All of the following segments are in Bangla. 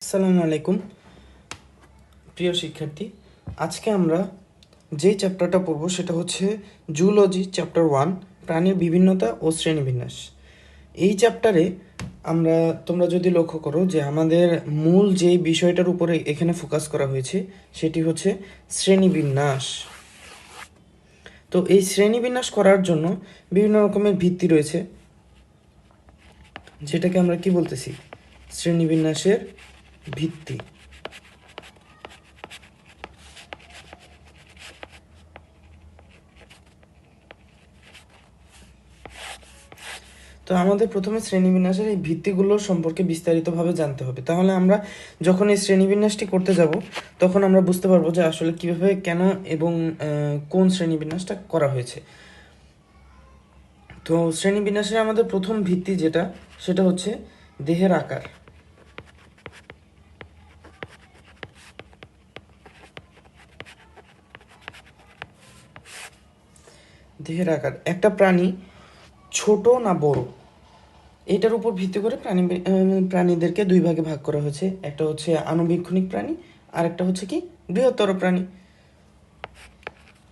আসসালামু আলাইকুম প্রিয় শিক্ষার্থী। আজকে আমরা যে চ্যাপ্টারটা পড়ব সেটা হচ্ছে জুলজি চ্যাপ্টার 1, প্রাণীর বিভিন্নতা ও শ্রেণীবিন্যাস। এই চ্যাপ্টারে তোমরা যদি লক্ষ্য করো যে আমাদের মূল যেই বিষয়টার উপরে এখানে ফোকাস করা হয়েছে সেটি হচ্ছে শ্রেণীবিন্যাস। তো এই শ্রেণীবিন্যাস করার জন্য বিভিন্ন রকমের ভিত্তি রয়েছে, যেটাকে আমরা কি বলতেছি, শ্রেণীবিন্যাসের ভিত্তি। তো আমাদের প্রথমে শ্রেণীবিন্যাসের এই ভিত্তিগুলো সম্পর্কে বিস্তারিতভাবে জানতে হবে। তাহলে আমরা যখন এই শ্রেণীবিন্যাসটি করতে যাব তখন আমরা বুঝতে পারবো যে আসলে কিভাবে, কেন এবং কোন শ্রেণীবিন্যাসটা করা হয়েছে। তো শ্রেণীবিন্যাসের আমাদের প্রথম ভিত্তি যেটা, সেটা হচ্ছে দেহের আকার। দেহের আকার, একটা প্রাণী ছোট না বড়, এটার উপর ভিত্তি করে প্রাণীদেরকে দুই ভাগে ভাগ করা হয়েছে। একটা হচ্ছে আনুবীক্ষণিক প্রাণী, আর একটা হচ্ছে কি বৃহত্তর প্রাণী।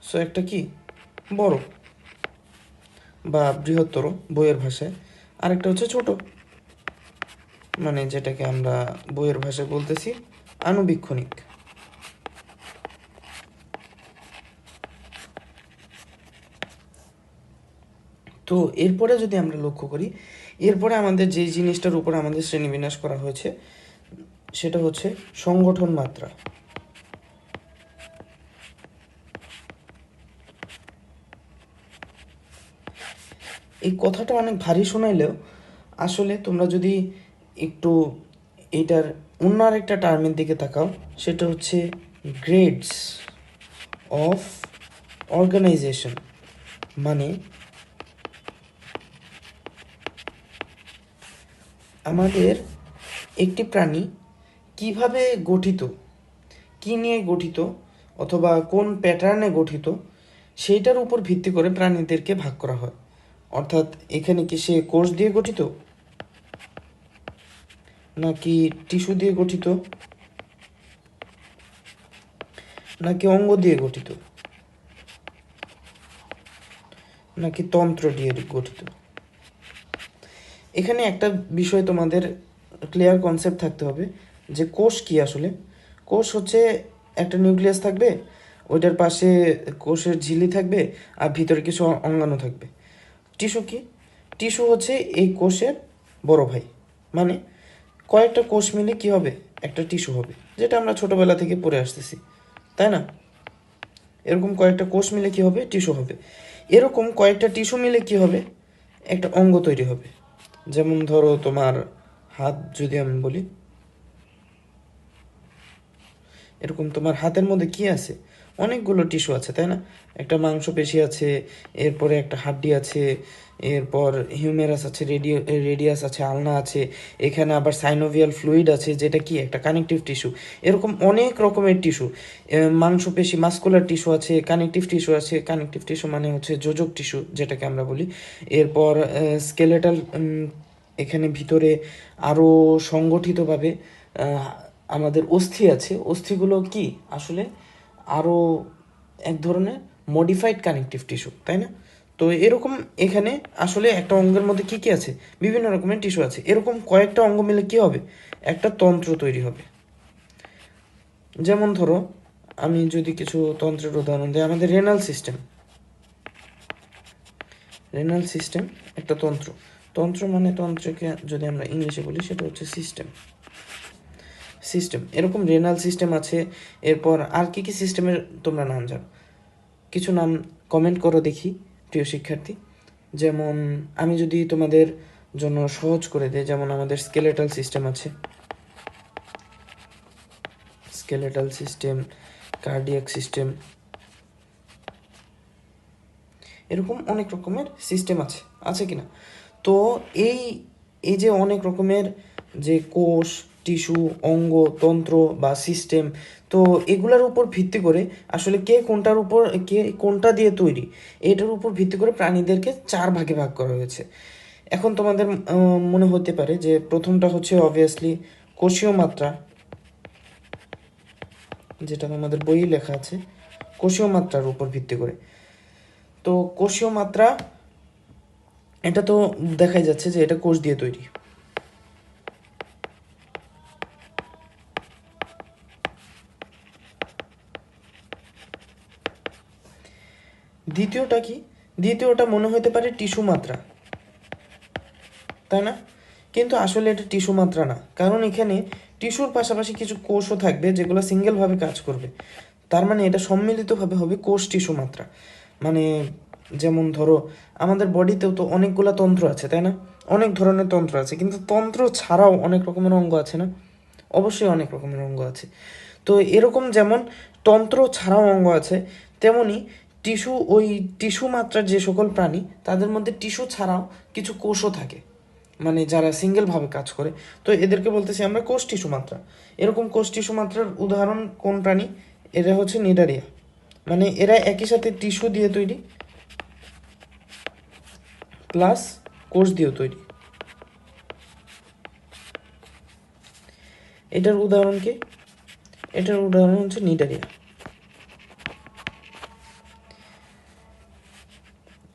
সো একটা কি বড় বা বৃহত্তর বইয়ের ভাষায়, আরেকটা হচ্ছে ছোট, মানে যেটাকে আমরা বইয়ের ভাষায় বলতেছি আনুবীক্ষণিক। তো এরপরে যদি আমরা লক্ষ্য করি, এরপরে আমাদের যে জিনিসটার উপর আমাদের শ্রেণীবিন্যাস করা হয়েছে সেটা হচ্ছে সংগঠন মাত্রা। এই কথাটা অনেক ভারী শোনাইলেও আসলে তোমরা যদি একটু এটার অন্য আরেকটা টার্মের দিকে তাকাও, সেটা হচ্ছে গ্রেডস অফ অর্গানাইজেশন। মানে আমাদের একটি প্রাণী কিভাবে গঠিত, কি নিয়ে গঠিত, অথবা কোন প্যাটার্নে গঠিত, সেইটার উপর ভিত্তি করে প্রাণীদেরকে ভাগ করা হয়। অর্থাৎ এখানে কি সে কোষ দিয়ে গঠিত, নাকি টিস্যু দিয়ে গঠিত, নাকি অঙ্গ দিয়ে গঠিত, নাকি তন্ত্র দিয়ে গঠিত। এখানে একটা বিষয় তোমাদের ক্লিয়ার কনসেপ্ট থাকতে হবে যে কোষ কি। আসলে কোষ হচ্ছে একটা নিউক্লিয়াস থাকবে, ওইটার পাশে কোষের ঝিল্লি থাকবে, আর ভিতরে কিছু অঙ্গাণু থাকবে। টিস্যু কি? টিস্যু হচ্ছে এই কোষের বড় ভাই। মানে কয়েকটা কোষ মিলে কি হবে, একটা টিস্যু হবে, যেটা আমরা ছোটবেলা থেকে পড়ে আসতেছি, তাই না? এরকম কয়েকটা কোষ মিলে কি হবে, টিস্যু হবে। এরকম কয়েকটা টিস্যু মিলে কি হবে, একটা অঙ্গ তৈরি হবে। যেমন ধরো তোমার হাত যদি আমি বলি, এরকম তোমার হাতের মধ্যে কি আছে, অনেকগুলো টিস্যু আছে, তাই না? একটা মাংসপেশি আছে, এরপরে একটা হাড্ডি আছে, এরপর হিউমেরাস আছে, রেডিয়াস আছে, আলনা আছে, এখানে আবার সাইনোভিয়াল ফ্লুইড আছে, যেটা কি একটা কানেকটিভ টিস্যু। এরকম অনেক রকমের টিস্যু, মাংসপেশি মাস্কুলার টিস্যু আছে, কানেকটিভ টিস্যু আছে। কানেকটিভ টিস্যু মানে হচ্ছে যোজক টিস্যু যেটাকে আমরা বলি। এরপর স্কেলেটাল, এখানে ভিতরে আরও সংগঠিতভাবে আমাদের অস্থি আছে। অস্থিগুলো কি আসলে আরও এক ধরনের মডিফাইড কানেকটিভ টিস্যু, তাই না? তো এরকম এখানে আসলে একটা অঙ্গের মধ্যে কি কি আছে, বিভিন্ন রকমের টিস্যু আছে। এরকম কয়েকটা অঙ্গ মিলে কি হবে, একটা তন্ত্র তৈরি হবে। যেমন ধরো আমি যদি কিছু তন্ত্রের উদাহরণ দিই, আমাদের রেনাল সিস্টেম। রেনাল সিস্টেম একটা তন্ত্র। তন্ত্র মানে তন্ত্রকে যদি আমরা ইংলিশে বলি সেটা হচ্ছে সিস্টেম। সিস্টেম, এরকম রেনাল সিস্টেম আছে। এরপর আর কি কি সিস্টেমের তোমরা নাম জানো, কিছু নাম কমেন্ট করো দেখি প্রিয় শিক্ষার্থী। যেমন আমি যদি তোমাদের জন্য সহজ করে দিই, যেমন আমাদের স্কেলেটাল সিস্টেম আছে, স্কেলেটাল সিস্টেম, কার্ডিয়াক সিস্টেম, এরকম অনেক রকমের সিস্টেম আছে, আছে কি না? তো এই এই যে অনেক রকমের যে কোষ, টিস্যু, অঙ্গ, তন্ত্র বা সিস্টেম, তো এগুলোর উপর ভিত্তি করে আসলে কে কোনটা দিয়ে তৈরি, এটার উপর ভিত্তি করে প্রাণীদেরকে 4 ভাগে ভাগ করা হয়েছে। এখন তোমাদের মনে হতে পারে যে প্রথমটা হচ্ছে অবভিয়াসলি কোষীয় মাত্রা, যেটা আমাদের বইয়ে লেখা আছে কোষীয় মাত্রার উপর ভিত্তি করে। তো কোষীয় মাত্রা এটা তো দেখাই যাচ্ছে যে এটা কোষ দিয়ে তৈরি। দ্বিতীয়টা কি? দ্বিতীয়টা মনে হতে পারে টিস্যু মাত্রা, তাই না? কিন্তু আসলে এটা টিস্যু মাত্রা না, কারণ এখানে টিস্যুর পাশাপাশি কিছু কোষও থাকবে যেগুলো সিঙ্গেলভাবে কাজ করবে। তার মানে এটা সম্মিলিতভাবে হবে কোষ টিস্যু মাত্রা। মানে যেমন ধরো আমাদের বডিতেও তো অনেকগুলো তন্ত্র আছে, তাই না? অনেক ধরনের তন্ত্র আছে, কিন্তু তন্ত্র ছাড়াও অনেক রকমের অঙ্গ আছে না? অবশ্যই অনেক রকমের অঙ্গ আছে। তো এরকম যেমন তন্ত্র ছাড়াও অঙ্গ আছে, তেমনি ওই টিস্যু মাত্রার যে সকল প্রাণী তাদের মধ্যে টিস্যু ছাড়াও কিছু কোষও থাকে, মানে যারা সিঙ্গেলভাবে কাজ করে। তো এদেরকে বলতেছি আমরা কোষ টিস্যু মাত্রা। এরকম কোষ টিস্যু মাত্রার উদাহরণ কোন প্রাণী? এরা হচ্ছে নিডারিয়া, মানে এরা একই সাথে টিস্যু দিয়ে তৈরি প্লাস কোষ দিয়ে তৈরি। এটার উদাহরণ কি? এটার উদাহরণ হচ্ছে নিডারিয়া।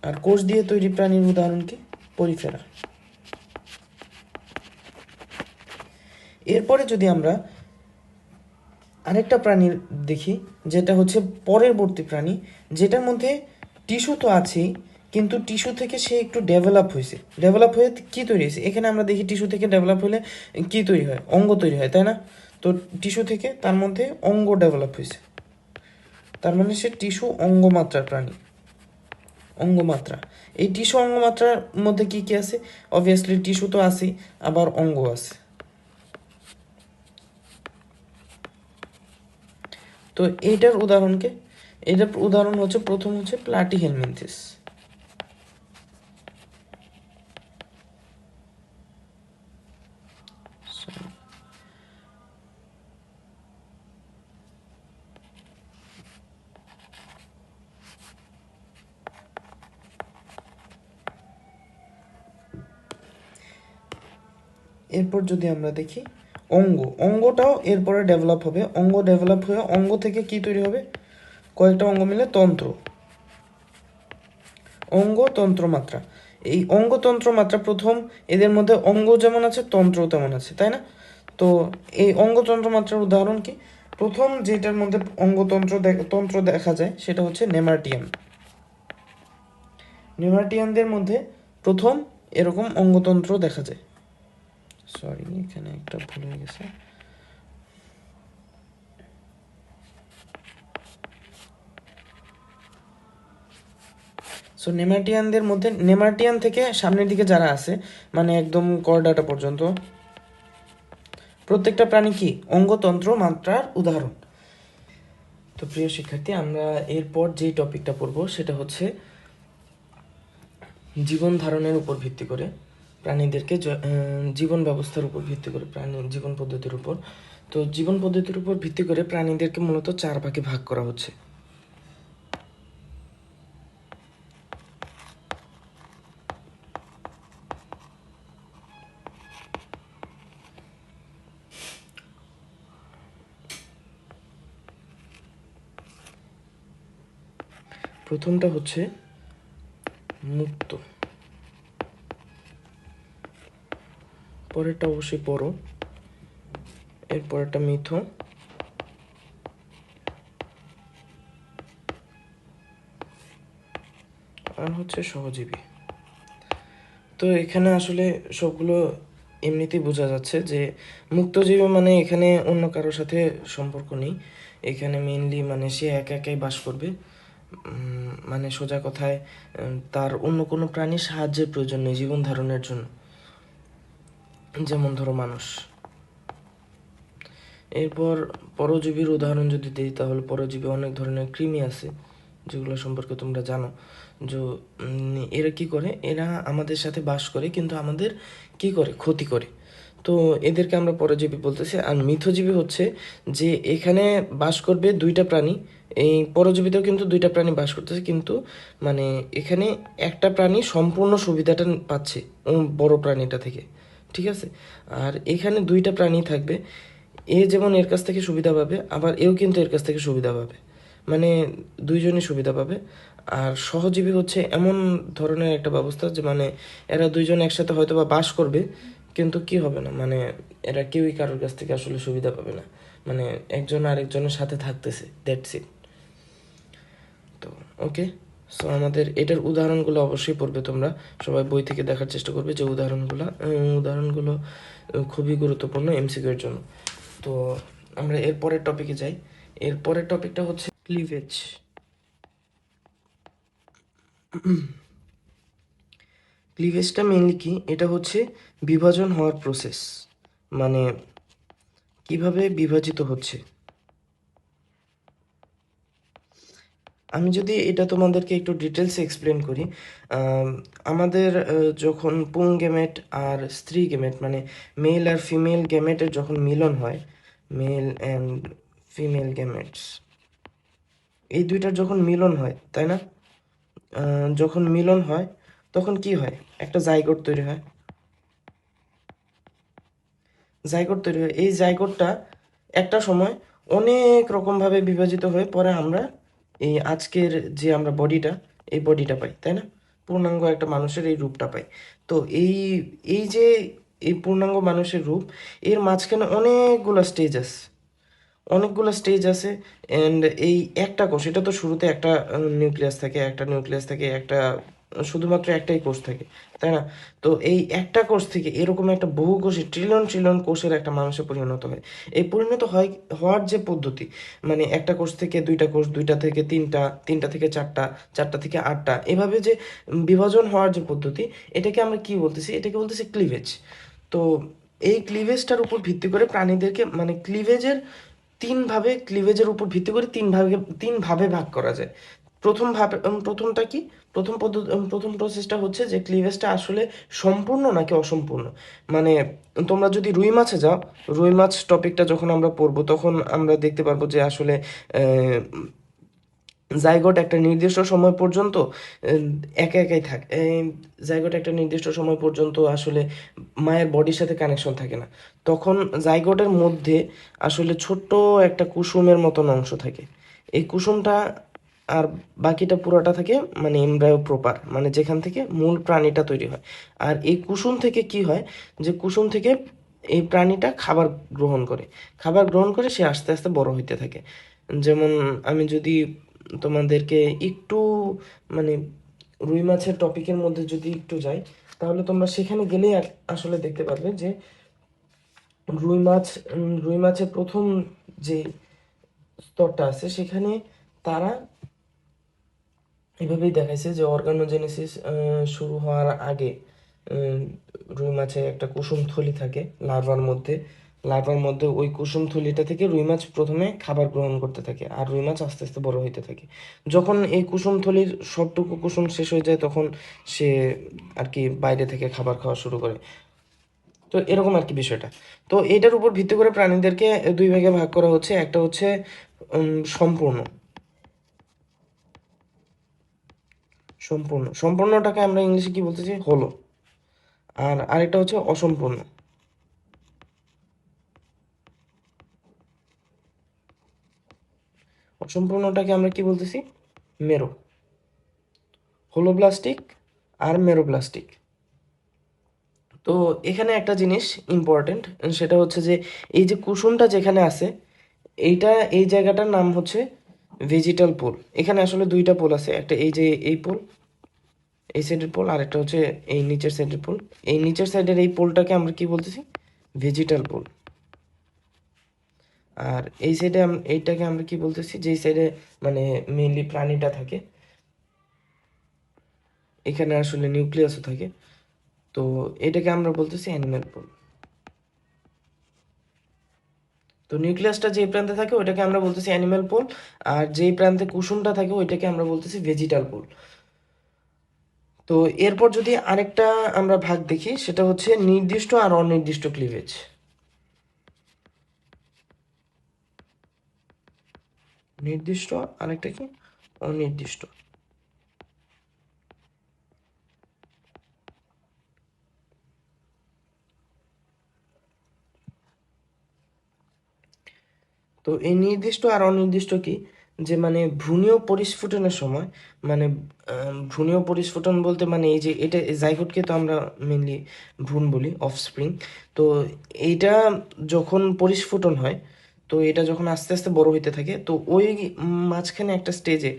আর কোষ দিয়ে তৈরি প্রাণীর উদাহরণ কি? পরিফেরা। এরপরে যদি আমরা আরেকটা প্রাণীর দেখি, যেটা হচ্ছে পরবর্তী প্রাণী, যেটার মধ্যে টিস্যু তো আছেই, কিন্তু টিস্যু থেকে সে একটু ডেভেলপ হয়েছে। ডেভেলপ হয়ে কি তৈরি হয়েছে? এখানে আমরা দেখি টিস্যু থেকে ডেভেলপ হলে কি তৈরি হয়? অঙ্গ তৈরি হয়, তাই না? তো টিস্যু থেকে তার মধ্যে অঙ্গ ডেভেলপ হয়েছে, তার মানে সে টিস্যু অঙ্গমাত্রার প্রাণী। অঙ্গমাত্রা, এই টিস্যু অঙ্গমাত্রার মধ্যে কি কি আছে? অবভিয়াসলি টিস্যু তো আছেই, আবার অঙ্গ আছে। তো এইটার উদাহরণকে, এটার উদাহরণ হচ্ছে প্রথম হচ্ছে প্লাটিহেলমিনথিস। এরপর যদি আমরা দেখি অঙ্গটাও এরপরে ডেভেলপ হবে। অঙ্গ ডেভেলপ হয়ে অঙ্গ থেকে কি তৈরি হবে? কয়েকটা অঙ্গ মিলে তন্ত্র, অঙ্গতন্ত্র মাত্রা। এই অঙ্গতন্ত্র মাত্রা প্রথম, এদের মধ্যে অঙ্গ যেমন আছে তন্ত্র তেমন আছে, তাই না? তো এই অঙ্গতন্ত্র মাত্রার উদাহরণ কি? প্রথম যেটার মধ্যে তন্ত্র দেখা যায় সেটা হচ্ছে নেমাটিয়ান। নেমাটিয়ানদের মধ্যে প্রথম এরকম অঙ্গতন্ত্র দেখা যায়। সরি, এখানে একটা ভুল হয়ে গেছে। সো নেমাটিয়ানদের মধ্যে, নেমাটিয়ান থেকে সামনের দিকে যারা আছে, মানে একদম করডাটা পর্যন্ত, প্রত্যেকটা প্রাণী কি অঙ্গতন্ত্র মাত্রার উদাহরণ। তো প্রিয় শিক্ষার্থী, আমরা এরপর যে টপিকটা পড়বো সেটা হচ্ছে জীবন ধারণের উপর ভিত্তি করে প্রাণীদেরকে, জীবন ব্যবস্থার উপর ভিত্তি করে প্রাণীর জীবন পদ্ধতির উপর। তো জীবন পদ্ধতির উপর ভিত্তি করে প্রাণীদেরকে মূলত 4 ভাগে ভাগ করা হচ্ছে। প্রথমটা হচ্ছে মুক্ত, পরেরটা অবশ্যই পর, এরপরেরটা মিথ, আর হচ্ছে সহজীবী। তো এখানে আসলে সবগুলো এমনিতেই বোঝা যাচ্ছে যে মুক্তজীবী মানে এখানে অন্য কারোর সাথে সম্পর্ক নেই। এখানে মেইনলি মানে সে একা একাই বাস করবে, মানে সোজা কথায় তার অন্য কোনো প্রাণীর সাহায্যের প্রয়োজন নেই জীবন ধারণের জন্য, যেমন ধরো মানুষ। এরপর পরজীবীর উদাহরণ যদি দিই, তাহলে পরজীবী অনেক ধরনের কৃমি আছে যেগুলো সম্পর্কে তোমরা জানো। যে এরা কি করে? এরা আমাদের সাথে বাস করে কিন্তু আমাদের কি করে? ক্ষতি করে। তো এদেরকে আমরা পরজীবী বলতেছি। আর মিথজীবী হচ্ছে যে এখানে বাস করবে 2টা প্রাণী, এই পরজীবীতেও কিন্তু 2টা প্রাণী বাস করতেছে, কিন্তু মানে এখানে একটা প্রাণী সম্পূর্ণ সুবিধাটা পাচ্ছে বড় প্রাণীটা থেকে, ঠিক আছে? আর এখানে 2টা প্রাণী থাকবে, এ যেমন এর কাছ থেকে সুবিধা পাবে, আবার এও কিন্তু এর কাছ থেকে সুবিধা পাবে, মানে দুইজনই সুবিধা পাবে। আর সহজীবী হচ্ছে এমন ধরনের একটা ব্যবস্থা যে মানে এরা দুইজন একসাথে হয়তো বা বাস করবে, কিন্তু কি হবে না, মানে এরা কেউই কারোর কাছ থেকে আসলে সুবিধা পাবে না, মানে একজন আরেকজনের সাথে থাকতেছে, দ্যাটস ইট। তো ওকে, সো আমাদের এটার উদাহরণগুলো অবশ্যই পড়বে তোমরা, সবাই বই থেকে দেখার চেষ্টা করবে যে উদাহরণগুলো খুবই গুরুত্বপূর্ণ এমসিকিউ এর জন্য। তো আমরা এর পরের টপিকে যাই। এর পরের টপিকটা হচ্ছে ক্লিভেজ। ক্লিভেজটা মেইনলি কি, এটা হচ্ছে বিভাজন হওয়ার প্রসেস, মানে কিভাবে বিভাজিত হচ্ছে। আমি যদি এটা তোমাদেরকে একটু ডিটেলসে এক্সপ্লেন করি, আমাদের যখন পুং গেমেট আর স্ত্রী গেমেট, মানে মেল আর ফিমেল গেমেটের যখন মিলন হয়, মেল অ্যান্ড ফিমেল গেমেটস, এই দুইটার যখন মিলন হয়, তাই না, যখন মিলন হয় তখন কি হয়, একটা জাইগোট তৈরি হয়। জাইগোট তৈরি হয়, এই জাইগোটটা একটা সময় অনেক রকমভাবে বিভাজিত হয়ে পরে আমরা এই আজকের যে আমরা বডিটা, এই বডিটা পাই, তাই না, পূর্ণাঙ্গ একটা মানুষের এই রূপটা পাই। তো এই এই যে এই পূর্ণাঙ্গ মানুষের রূপ, এর মাঝখানে অনেকগুলো স্টেজ আছে অ্যান্ড এই একটা কোষ, এটা তো শুরুতে একটা নিউক্লিয়াস থাকে, একটা শুধুমাত্র একটাই কোষ থাকে, তাই না। তো এই একটা কোষ থেকে এরকম একটা বহু কোষে ট্রিলিয়ন ট্রিলিয়ন কোষের একটা মানুষে পরিণত হয়। এই হওয়ার যে পদ্ধতি, মানে একটা কোষ থেকে দুইটা কোষ, দুইটা থেকে তিনটা, তিনটা থেকে চারটা, চারটা থেকে আটটা, এভাবে যে বিভাজন হওয়ার যে পদ্ধতি, এটাকে আমরা কি বলতেছি, এটাকে বলতেছি ক্লিভেজ। তো এই ক্লিভেজটার উপর ভিত্তি করে প্রাণীদেরকে, মানে ক্লিভেজের উপর ভিত্তি করে তিন ভাবে ভাগ করা যায়। প্রথমটা কি, প্রথম প্রসেসটা হচ্ছে যে ক্লিভেজটা আসলে সম্পূর্ণ নাকি অসম্পূর্ণ। মানে তোমরা যদি রুই মাছে যাও, রুই মাছ টপিকটা যখন আমরা পড়বো তখন আমরা দেখতে পারবো যে আসলে জাইগোট একটা নির্দিষ্ট সময় পর্যন্ত আহ, একা একাই থাকে। জাইগোট একটা নির্দিষ্ট সময় পর্যন্ত আসলে মায়ের বডির সাথে কানেকশন থাকে না। তখন জাইগোটের মধ্যে আসলে ছোট্ট একটা কুসুমের মতন অংশ থাকে। এই কুসুমটা আর বাকিটা পুরোটা থাকে মানে এমব্রায়ো প্রপার, মানে যেখান থেকে মূল প্রাণীটা তৈরি হয়। আর এই কুসুম থেকে কি হয়, যে কুসুম থেকে এই প্রাণীটা খাবার গ্রহণ করে সে আস্তে আস্তে বড় হইতে থাকে। যেমন আমি যদি তোমাদেরকে একটু, মানে রুই মাছের টপিকের মধ্যে যদি একটু যাই, তাহলে তোমরা সেখানে গেলেই আসলে দেখতে পারবে যে রুই মাছের প্রথম যে স্তরটা আছে সেখানে তারা এভাবেই দেখাইছে যে অর্গানোজেনেসিস শুরু হওয়ার আগে উম, রুই মাছে একটা কুসুম থলি থাকে লার্ভার মধ্যে ওই কুসুম থলিটা থেকে রুই মাছ প্রথমে খাবার গ্রহণ করতে থাকে, আর রুই মাছ আস্তে আস্তে বড় হইতে থাকে। যখন এই কুসুম থলির সবটুকু কুসুম শেষ হয়ে যায় তখন সে আর কি বাইরে থেকে খাবার খাওয়া শুরু করে। তো এরকম আর কি বিষয়টা। তো এটার উপর ভিত্তি করে প্রাণীদেরকে দুই ভাগে ভাগ করা হচ্ছে, একটা হচ্ছে সম্পূর্ণ সম্পূর্ণটাকে আমরা ইংলিশে কি বলতেছি, হলো। আর আরেকটা হচ্ছে অসম্পূর্ণ। অসম্পূর্ণটাকে আমরা কি বলতেছি, মেরো। হোলোব্লাস্টিক আর মেরোব্লাস্টিক। তো এখানে একটা জিনিস ইম্পর্টেন্ট, সেটা হচ্ছে যে এই যে কুসুমটা যেখানে আছে, এই জায়গাটার নাম হচ্ছে ভেজিটাল পোল। এখানে আসলে দুইটা পোল আছে, একটা এই যে এই পোল, এই সাইডের পোল, আর একটা হচ্ছে এই নিচের সাইডের পোল। এই নিচের সাইডের এই পোলটাকে আমরা কি বলতেছি, ভেজিটাল পোল। আর এই সাইডে এইটাকে আমরা কি বলতেছি, যেই সাইডে মানে মেইনলি প্রাণীটা থাকে, এখানে আসলে নিউক্লিয়াসও থাকে, তো এটাকে আমরা বলতেছি অ্যানিম্যাল পোল। তো নিউক্লিয়াসটা যেই প্রান্তে থাকে ওইটাকে আমরা বলতেছি অ্যানিম্যাল পোল, আর যেই প্রান্তে কুসুমটা থাকে ওইটাকে আমরা বলতেছি ভেজিটাল পোল। তো এরপর যদি আরেকটা আমরা ভাগ দেখি, সেটা হচ্ছে নির্দিষ্ট আর অনির্দিষ্ট ক্লিভেজ। নির্দিষ্ট, আরেকটা কি, অনির্দিষ্ট। তো এই নির্দিষ্ট আর অনির্দিষ্ট কি, যে মানে ভ্রূণীয় পরিস্ফুটনের সময় মানে ভ্রূণীয় পরিস্ফুটন বলতে মানে এই যে এটা জাইগোটকে তো আমরা মেনলি ভ্রূণ বলি, অফস্প্রিং। তো এইটা যখন পরিস্ফুটন হয়, তো এটা যখন আস্তে আস্তে বড় হইতে থাকে, তো ওই মাঝখানে একটা স্টেজে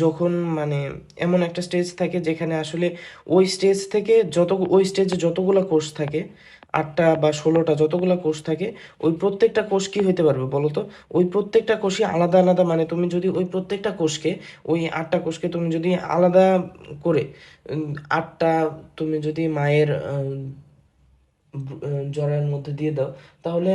যখন মানে এমন একটা স্টেজ থাকে যেখানে আসলে ওই স্টেজ থেকে ওই স্টেজে যতগুলা কোষ থাকে, 8টা বা 16টা যতগুলা কোষ থাকে, ওই প্রত্যেকটা কোষ কি হইতে পারবে বলো তো? ওই প্রত্যেকটা কোষই আলাদা আলাদা, মানে তুমি যদি ওই প্রত্যেকটা কোষকে, ওই 8টা কোষকে তুমি যদি আলাদা করে 8টা তুমি যদি মায়ের জরায়ুর মধ্যে দিয়ে দাও, তাহলে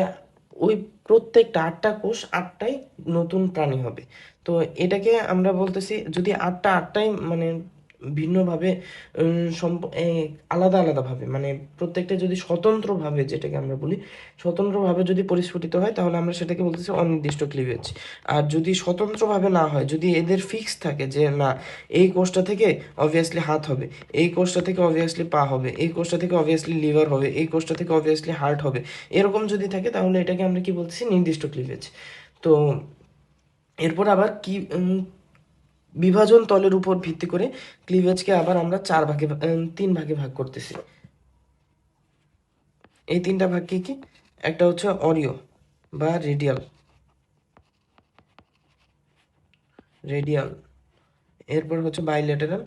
ওই প্রত্যেকটা 8টা কোষ 8টাই নতুন প্রাণী হবে। তো এটাকে আমরা বলতেছি, যদি 8টাই মানে ভিন্নভাবে আলাদা আলাদাভাবে মানে প্রত্যেকটা যদি স্বতন্ত্রভাবে, যেটাকে আমরা বলি স্বতন্ত্রভাবে যদি পরিস্ফুটিত হয়, তাহলে আমরা সেটাকে বলতেছি অনির্দিষ্ট ক্লিভেজ। আর যদি স্বতন্ত্রভাবে না হয়, যদি এদের ফিক্স থাকে যে না, এই কোষটা থেকে অবভিয়াসলি হাত হবে, এই কোষটা থেকে অবভিয়াসলি পা হবে, এই কোষটা থেকে অবভিয়াসলি লিভার হবে, এই কোষটা থেকে অবভিয়াসলি হার্ট হবে, এরকম যদি থাকে, তাহলে এটাকে আমরা কি বলতেছি, নির্দিষ্ট ক্লিভেজ। তো এরপর আবার কি বিভাজন তলের উপর ভিত্তি করে ক্লিভেজকে আবার আমরা 3 ভাগে ভাগ করতেছি। এই 3টা ভাগ কি কি? একটা হচ্ছে অরিও বা রেডিয়াল, রেডিয়াল এরপর হচ্ছে বাইলেটারাল,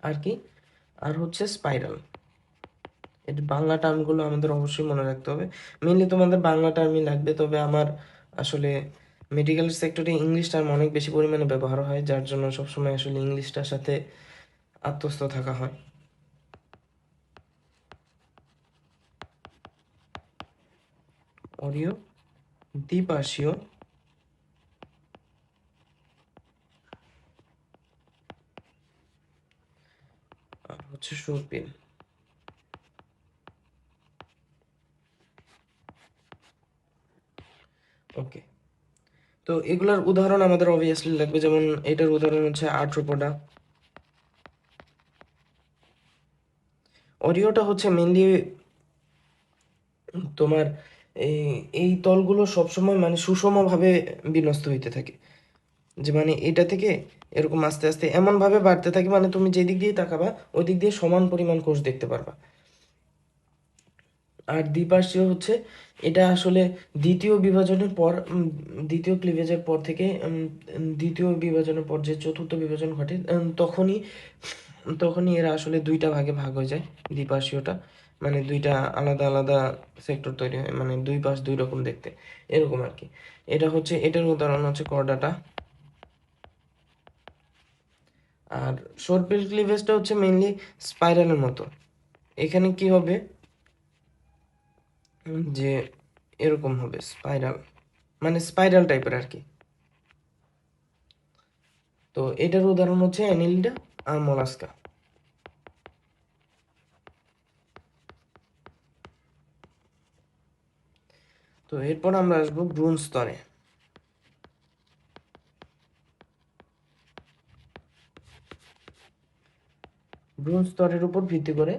আর কি, আর হচ্ছে স্পাইরাল। এর বাংলা টার্মগুলো আমাদের অবশ্যই মনে রাখতে হবে। মেনলি তোমাদের বাংলা টার্মই লাগবে, তবে আমার আসলে মেডিকেল সেক্টরে ইংলিশ টার্ম অনেক বেশি পরিমাণে ব্যবহার হয়, যার জন্য সবসময় আসলে ইংলিশটার সাথে আত্মস্থ থাকা হয়। অরিও, দ্বিপার্শ্বীয়, আর হচ্ছে সুরপিল। ওকে, তো এগুলার উদাহরণ আমাদের অবভিয়াসলি লাগবে, যেমন এটার উদাহরণ হচ্ছে আর্থ্রোপোডা। অরিওটা হচ্ছে মেনলি তোমার এই এই তলগুলো সবসময় মানে সুষমভাবে বিন্যস্ত হইতে থাকে, যে মানে এটা থেকে এরকম আস্তে আস্তে এমনভাবে বাড়তে থাকে, মানে তুমি যেদিক দিয়ে তাকাবা ওই দিক দিয়ে সমান পরিমাণ কোষ দেখতে পারবা। আর দ্বিপার্শ্বীয় হচ্ছে, এটা আসলে দ্বিতীয় বিভাজনের পর দ্বিতীয় ক্লিভেজের পর থেকে দ্বিতীয় বিভাজনের পর যে চতুর্থ বিভাজন ঘটে, তখনই তখনই এরা আসলে 2টা ভাগে ভাগ হয়ে যায়। দ্বিপার্শ্বীয়টা মানে 2টা আলাদা আলাদা সেক্টর তৈরি হয়, মানে 2 পাশ 2 রকম দেখতে, এরকম আর কি। এটা হচ্ছে, এটার উদাহরণ হচ্ছে কর্ডাটা। আর সর্পিল ক্লিভেজটা হচ্ছে মেইনলি স্পাইরালের মতো। এখানে কি হবে, যে এরকম হবে স্পাইরাল, মানে স্পাইরাল টাইপের আর কি। তো এটার উদাহরণ হচ্ছে অ্যানিলিডা আর মলাস্কা। তো এরপর আমরা আসবো ভ্রূণ স্তরে। ভ্রূণ স্তরের উপর ভিত্তি করে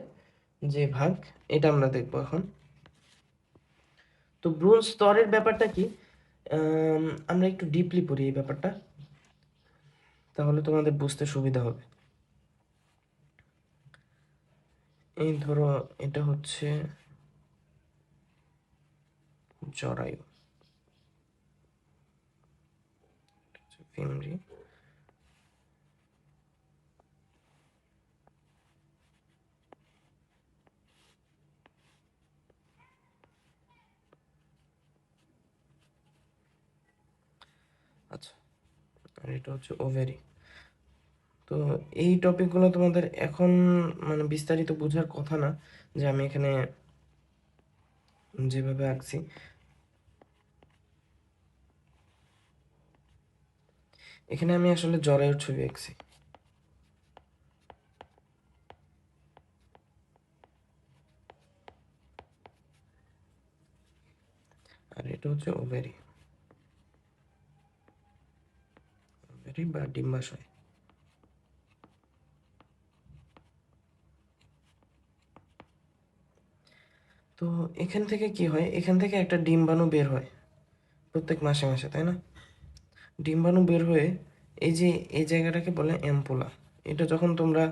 যে ভাগ, এটা আমরা দেখবো এখন। তো ভ্রূণ স্তরের ব্যাপারটা কি, আমরা একটু ডিপলি পড়ি এই ব্যাপারটা, তাহলে তোমাদের বুঝতে সুবিধা হবে। এই ধরো, এটা হচ্ছে জরায়ু, ফিমরি। আচ্ছা, আর এটা হচ্ছে ওভেরি। তো এই টপিকগুলো তোমাদের এখন মানে বিস্তারিত বোঝার কথা না, যে আমি এখানে যেভাবে আঁকছি। এখানে আমি আসলে জরায়ুর ছবি আঁকছি, আর এটা হচ্ছে ওভেরি, ওভেরি বা ডিম্বাশয়। তো এখান থেকে কি হয়, এখান থেকে একটা ডিম্বাণু বের হয় প্রত্যেক মাসে মাসে, তাই না? ডিম্বাণু বের হয়ে এই যে এই জায়গাটাকে বলে অ্যাম্পুলা। এটা যখন তোমরা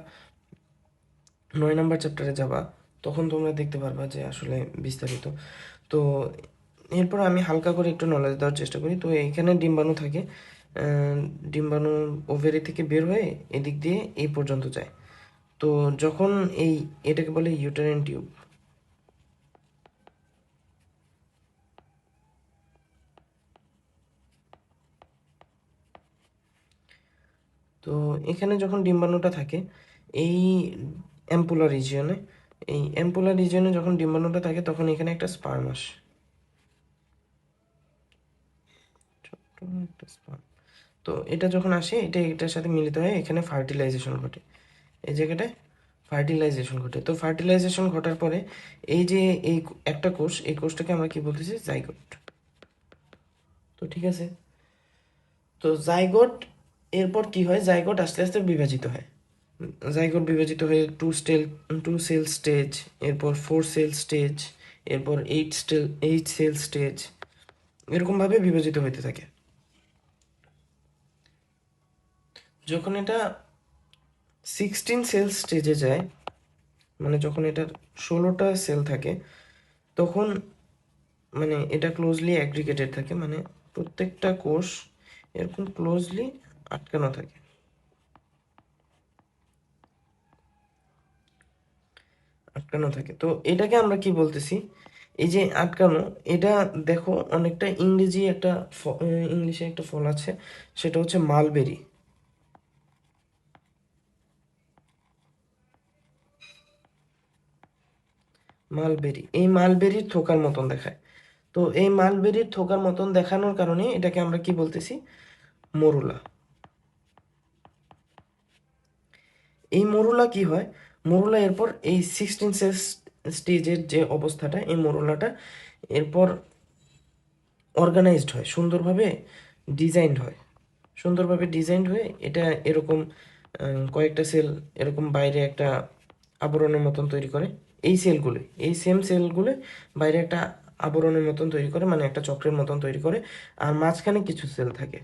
9 নম্বর চ্যাপ্টারে যাবা তখন তোমরা দেখতে পারবা যে আসলে বিস্তারিত। তো এরপর আমি হালকা করে একটু নলেজ দেওয়ার চেষ্টা করি। তো এইখানে ডিম্বাণু থাকে, ডিম্বাণু ওভেরি থেকে বের হয়ে এদিক দিয়ে এই পর্যন্ত যায়। তো যখন এটাকে বলে ইউটেরাইন টিউব। তো এখানে যখন ডিম্বাণুটা থাকে এই অ্যাম্পুলার রিজিয়নে, এই অ্যাম্পুলার রিজিয়নে যখন ডিম্বাণুটা থাকে তখন এখানে একটা স্পার্ম আসে, ছোট্ট একটা sperm। তো এটা যখন আসে এটা এটার সাথে মিলিত হয়ে এখানে ফার্টিলাইজেশন ঘটে, এই জায়গাটায় ফার্টিলাইজেশন ঘটে। তো ফার্টিলাইজেশন ঘটার পরে এই যে এই একটা কোষ, এই কোষটাকে আমরা কি বলতেছি, জাইগোট। তো ঠিক আছে, তো জাইগোট এরপর কি হয়, জাইগোট আস্তে আস্তে বিভাজিত হয়। জাইগোট বিভাজিত হয়ে 2 সেল স্টেজ, এরপর 4 সেল স্টেজ, এরপর 8 সেল স্টেজ, এরকমভাবে বিভাজিত হতে থাকে। যখন এটা 16 সেল স্টেজে যায়, মানে যখন এটার 16টা সেল থাকে, তখন মানে এটা ক্লোজলি অ্যাগ্রিগেটেড থাকে, মানে প্রত্যেকটা কোষ এরকম ক্লোজলি আটকানো থাকে। আটকানো থাকে, তো এটাকে আমরা কি বলতেছি, এই যে আটকানো, এটা দেখো অনেকটা ইংলিশে একটা ফল আছে, সেটা হচ্ছে মালবেরি। মালবেরি, এই মালবেরির থোকার মতন দেখায়। তো এই মালবেরির থোকার মতন দেখানোর কারণে এটাকে আমরা কি বলতেছি, মরুলা। এই মরুলা কি হয়, মরুলা এরপর এই 16 স্টেজের যে অবস্থাটা, এই মরুলাটা এরপর অর্গানাইজড হয়, সুন্দরভাবে ডিজাইনড হয়, সুন্দরভাবে ডিজাইনড হয়ে এটা এরকম কয়েকটা সেল এরকম বাইরে একটা আবরণের মতন তৈরি করে। এই সেম সেলগুলো বাইরে একটা আবরণের মতন তৈরি করে, মানে একটা চক্রের মতন তৈরি করে। আর মাঝখানে কিছু সেল থাকে,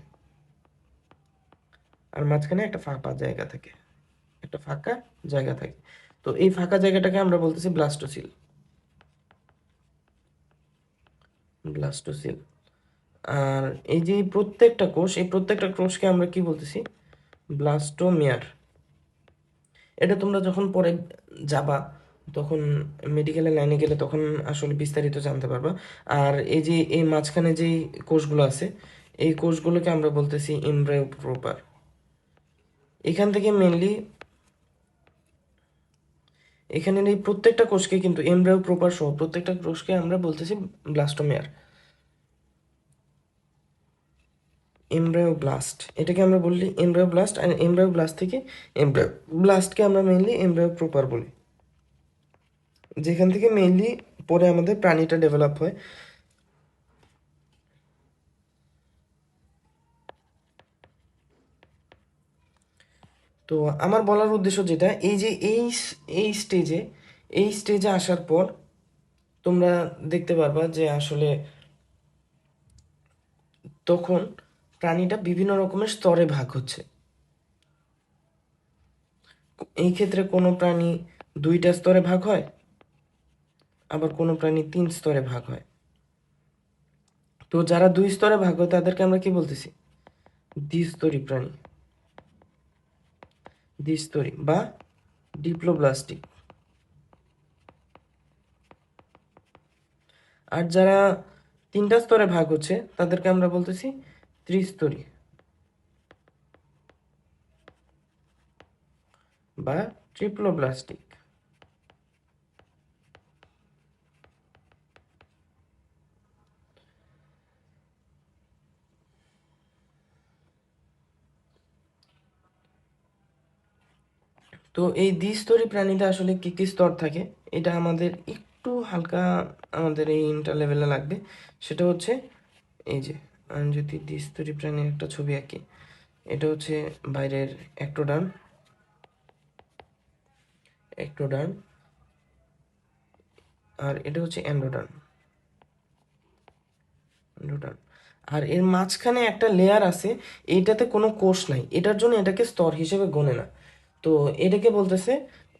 আর মাঝখানে একটা ফাঁকা জায়গা থাকে, একটা ফাঁকা জায়গা থাকে। তো এই ফাঁকা জায়গাটাকে আমরা বলতেছি ব্লাস্টোসিল। ব্লাস্টোসিল। আর এই যে এই প্রত্যেকটা কোষকে আমরা কি বলতেছি, ব্লাস্টোমিয়ার। এটা তোমরা যখন পরে যাবা, তখন মেডিকেলের লাইনে গেলে তখন আসলে বিস্তারিত জানতে পারবা। আর এই যে এই মাঝখানে যেই কোষগুলো আছে, এই কোষগুলোকে আমরা বলতেছি এমব্রায়ো প্রপার। এখান থেকে মেনলি এখানের এই প্রত্যেকটা কোষকে কিন্তু এমব্রায়ো প্রপার সহ প্রত্যেকটা কোষকে আমরা বলতেছি ব্লাস্টোমিয়ার। এমব্রায়ো ব্লাস্ট, এটাকে আমরা বলি এমব্রায়ো ব্লাস্ট, আর এমব্রায়ো ব্লাস্ট থেকে এমব্রায়ো ব্লাস্টকে আমরা মেনলি এমব্রায়ো প্রপার বলি, যেখান থেকে মেইনলি পরে আমাদের প্রাণীটা ডেভেলপ হয়। তো আমার বলার উদ্দেশ্য যেটা, এই যে এই স্টেজে এই স্টেজে আসার পর তোমরা দেখতে পারবা যে আসলে তখন প্রাণীটা বিভিন্ন রকমের স্তরে ভাগ হচ্ছে। এই ক্ষেত্রে কোনো প্রাণী 2টা স্তরে ভাগ হয়, আবার কোনো প্রাণী 3 স্তরে ভাগ হয়। তো যারা 2 স্তরে ভাগ হয় তাদেরকে আমরা কি বলতেছি, দ্বিস্তরী প্রাণী, দ্বিস্তরী বা ডিপ্লোব্লাস্টিক। আর যারা 3টা স্তরে ভাগ হচ্ছে তাদেরকে আমরা বলতেছি ত্রিস্তরী বা ট্রিপ্লোব্লাস্টিক। তো এই দ্বিস্তরী প্রাণীতে আসলে কি কি স্তর থাকে, এটা আমাদের একটু হালকা আমাদের এই ইন্টার লেভেলে লাগবে। সেটা হচ্ছে এই যে, আমি যদি দ্বিস্তরী প্রাণীর একটা ছবি আঁকি, এটা হচ্ছে বাইরের একটোডার্ম, আর এটা হচ্ছে এন্ডোডার্ম। এন্ডোডার্ম। আর এর মাঝখানে একটা লেয়ার আছে, এইটাতে কোনো কোষ নাই, এটার জন্য এটাকে স্তর হিসেবে গণে না। তো এটাকে বলতেছে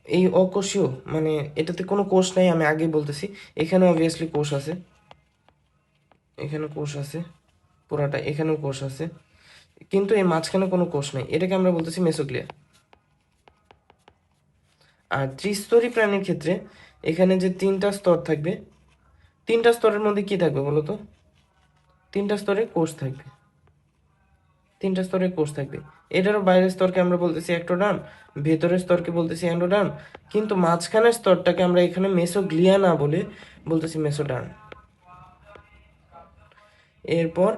এই অকোষীয়, মানে এটাতে কোনো কোষ নাই, আমি আগেই বলতেছি। এখানে অবভিয়াসলি কোষ আছে, এখানে কোষ আছে পুরাটা, এখানেও কোষ আছে, কিন্তু এই মাঝখানে কোনো কোষ নাই, এটাকে আমরা বলতেছি মেসোগ্লিয়া। আর ত্রিস্তরী প্রাণীর ক্ষেত্রে এখানে যে তিনটা স্তর থাকবে, তিনটা স্তরের মধ্যে কি থাকবে বলো তো? তিনটা স্তরে কোষ থাকবে, তিনটা স্তরে কোষ থাকবে। এটারও বাইরের স্তরকে আমরা বলতেছি এক্টোডার্ম, ভেতরের স্তরকে বলতেছি এন্ডোডার্ম, কিন্তু মাঝখানের স্তরটাকে আমরা এখানে মেসোগ্লিয়া না বলে বলতেছি মেসোডার্ম। এরপর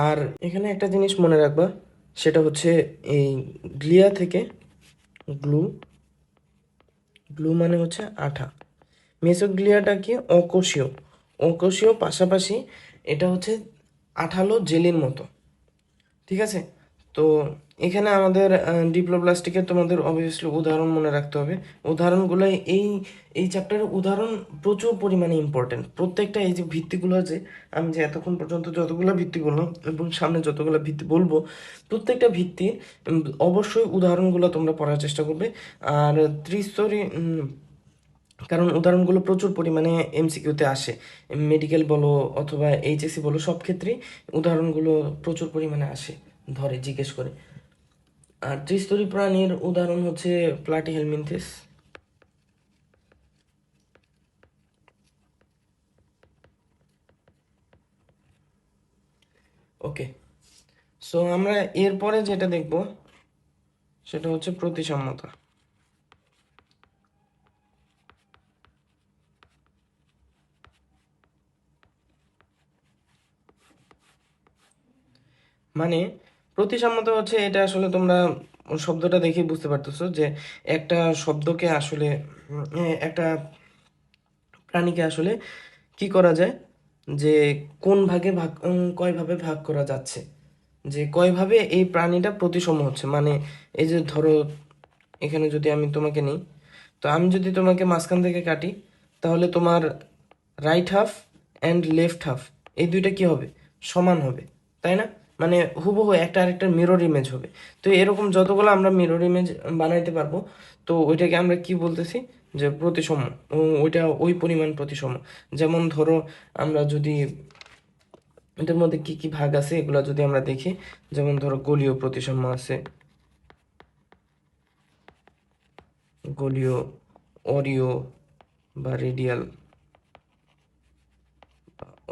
আর এখানে একটা জিনিস মনে রাখবা, সেটা হচ্ছে এই গ্লিয়া থেকে গ্লু, গ্লু মানে হচ্ছে আঠা। মেসোগ্লিয়াটা কি? অকোষীয়। অকোষীয় পাশাপাশি এটা হচ্ছে আঠালো জেলির মতো, ঠিক আছে? তো এখানে আমাদের ডিপ্লোপ্লাস্টিকের তোমাদের অবভিয়াসলি উদাহরণ মনে রাখতে হবে। উদাহরণগুলো এই এই চ্যাপ্টারের উদাহরণ প্রচুর পরিমাণে ইম্পর্টেন্ট। প্রত্যেকটা এই যে ভিত্তিগুলো, যে আমি যে এতক্ষণ পর্যন্ত যতগুলো ভিত্তি বললাম এবং সামনে যতগুলো ভিত্তি বলবো, প্রত্যেকটা ভিত্তির অবশ্যই উদাহরণগুলো তোমরা পড়ার চেষ্টা করবে। আর ত্রিস্তরী কারণ উদাহরণগুলো প্রচুর পরিমাণে এমসিকিউতে আসে, মেডিকেল বলো অথবা এইচএসসি বলো, সব ক্ষেত্রেই উদাহরণগুলো প্রচুর পরিমাণে আসে, ধরে জিজ্ঞেস করে। আর ত্রিস্তরী প্রাণীর উদাহরণ হচ্ছে প্লাটিহেলমিনথেস। ওকে, সো আমরা এরপরে যেটা দেখব সেটা হচ্ছে প্রতিসাম্যতা। মানে প্রতিসাম্যতা হচ্ছে, এটা আসলে তোমরা শব্দটা দেখে বুঝতে পারতেছো যে একটা শব্দকে আসলে একটা প্রাণীকে আসলে কি করা যায়, যে কোন ভাগে ভাগ, কয়ভাবে ভাগ করা যাচ্ছে, যে কয়ভাবে এই প্রাণীটা প্রতিসম হচ্ছে। মানে এই যে ধরো এখানে যদি আমি তোমাকে নিই, তো আমি যদি তোমাকে মাঝখান থেকে কাটি, তাহলে তোমার right half and left half, এই দুইটা কি হবে? সমান হবে, তাই না? মানে হুবহু একটা আরেকটার মিরর ইমেজ হবে। তো এরকম যতগুলো আমরা মিরর ইমেজ বানাইতে পারবো, তো ওইটাকে আমরা কি বলতেছি, যে প্রতিসম। ওইটা ওই পরিমাণ প্রতিসম। যেমন ধরো আমরা যদি এটার মধ্যে কি কি ভাগ আছে এগুলো যদি আমরা দেখি, যেমন ধরো গোলীয় প্রতিসাম্য আছে, গোলীয়, অরীয় বা রেডিয়াল,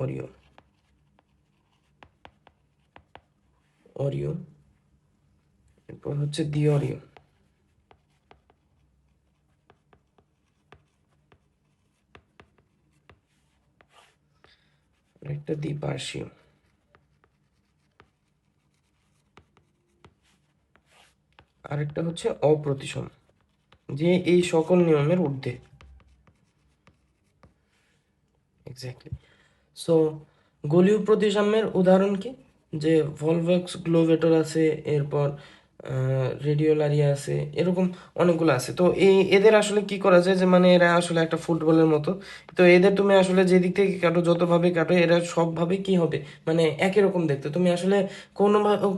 অরীয়, অরীয়, এরপর হচ্ছে দ্বিঅরীয়, একটা দ্বিপার্শ্বীয়, আরেকটা হচ্ছে অপ্রতিসম, যে এই সকল নিয়মের ঊর্ধ্বে। এক্স্যাক্টলি। সো গোলীয় প্রতিসাম্যের উদাহরণ কি? যে ভলভক্স গ্লোভেটর আছে, এরপর রেডিওলারিয়া আছে, এরকম অনেকগুলো আছে। তো এই এদের আসলে কি করা যায়, যে মানে এরা আসলে একটা ফুটবলের মতো। তো এদের তুমি আসলে যে দিক থেকে কাটো, যতভাবে কাটো, এরা সবভাবে কি হবে, মানে একই রকম দেখতে। তুমি আসলে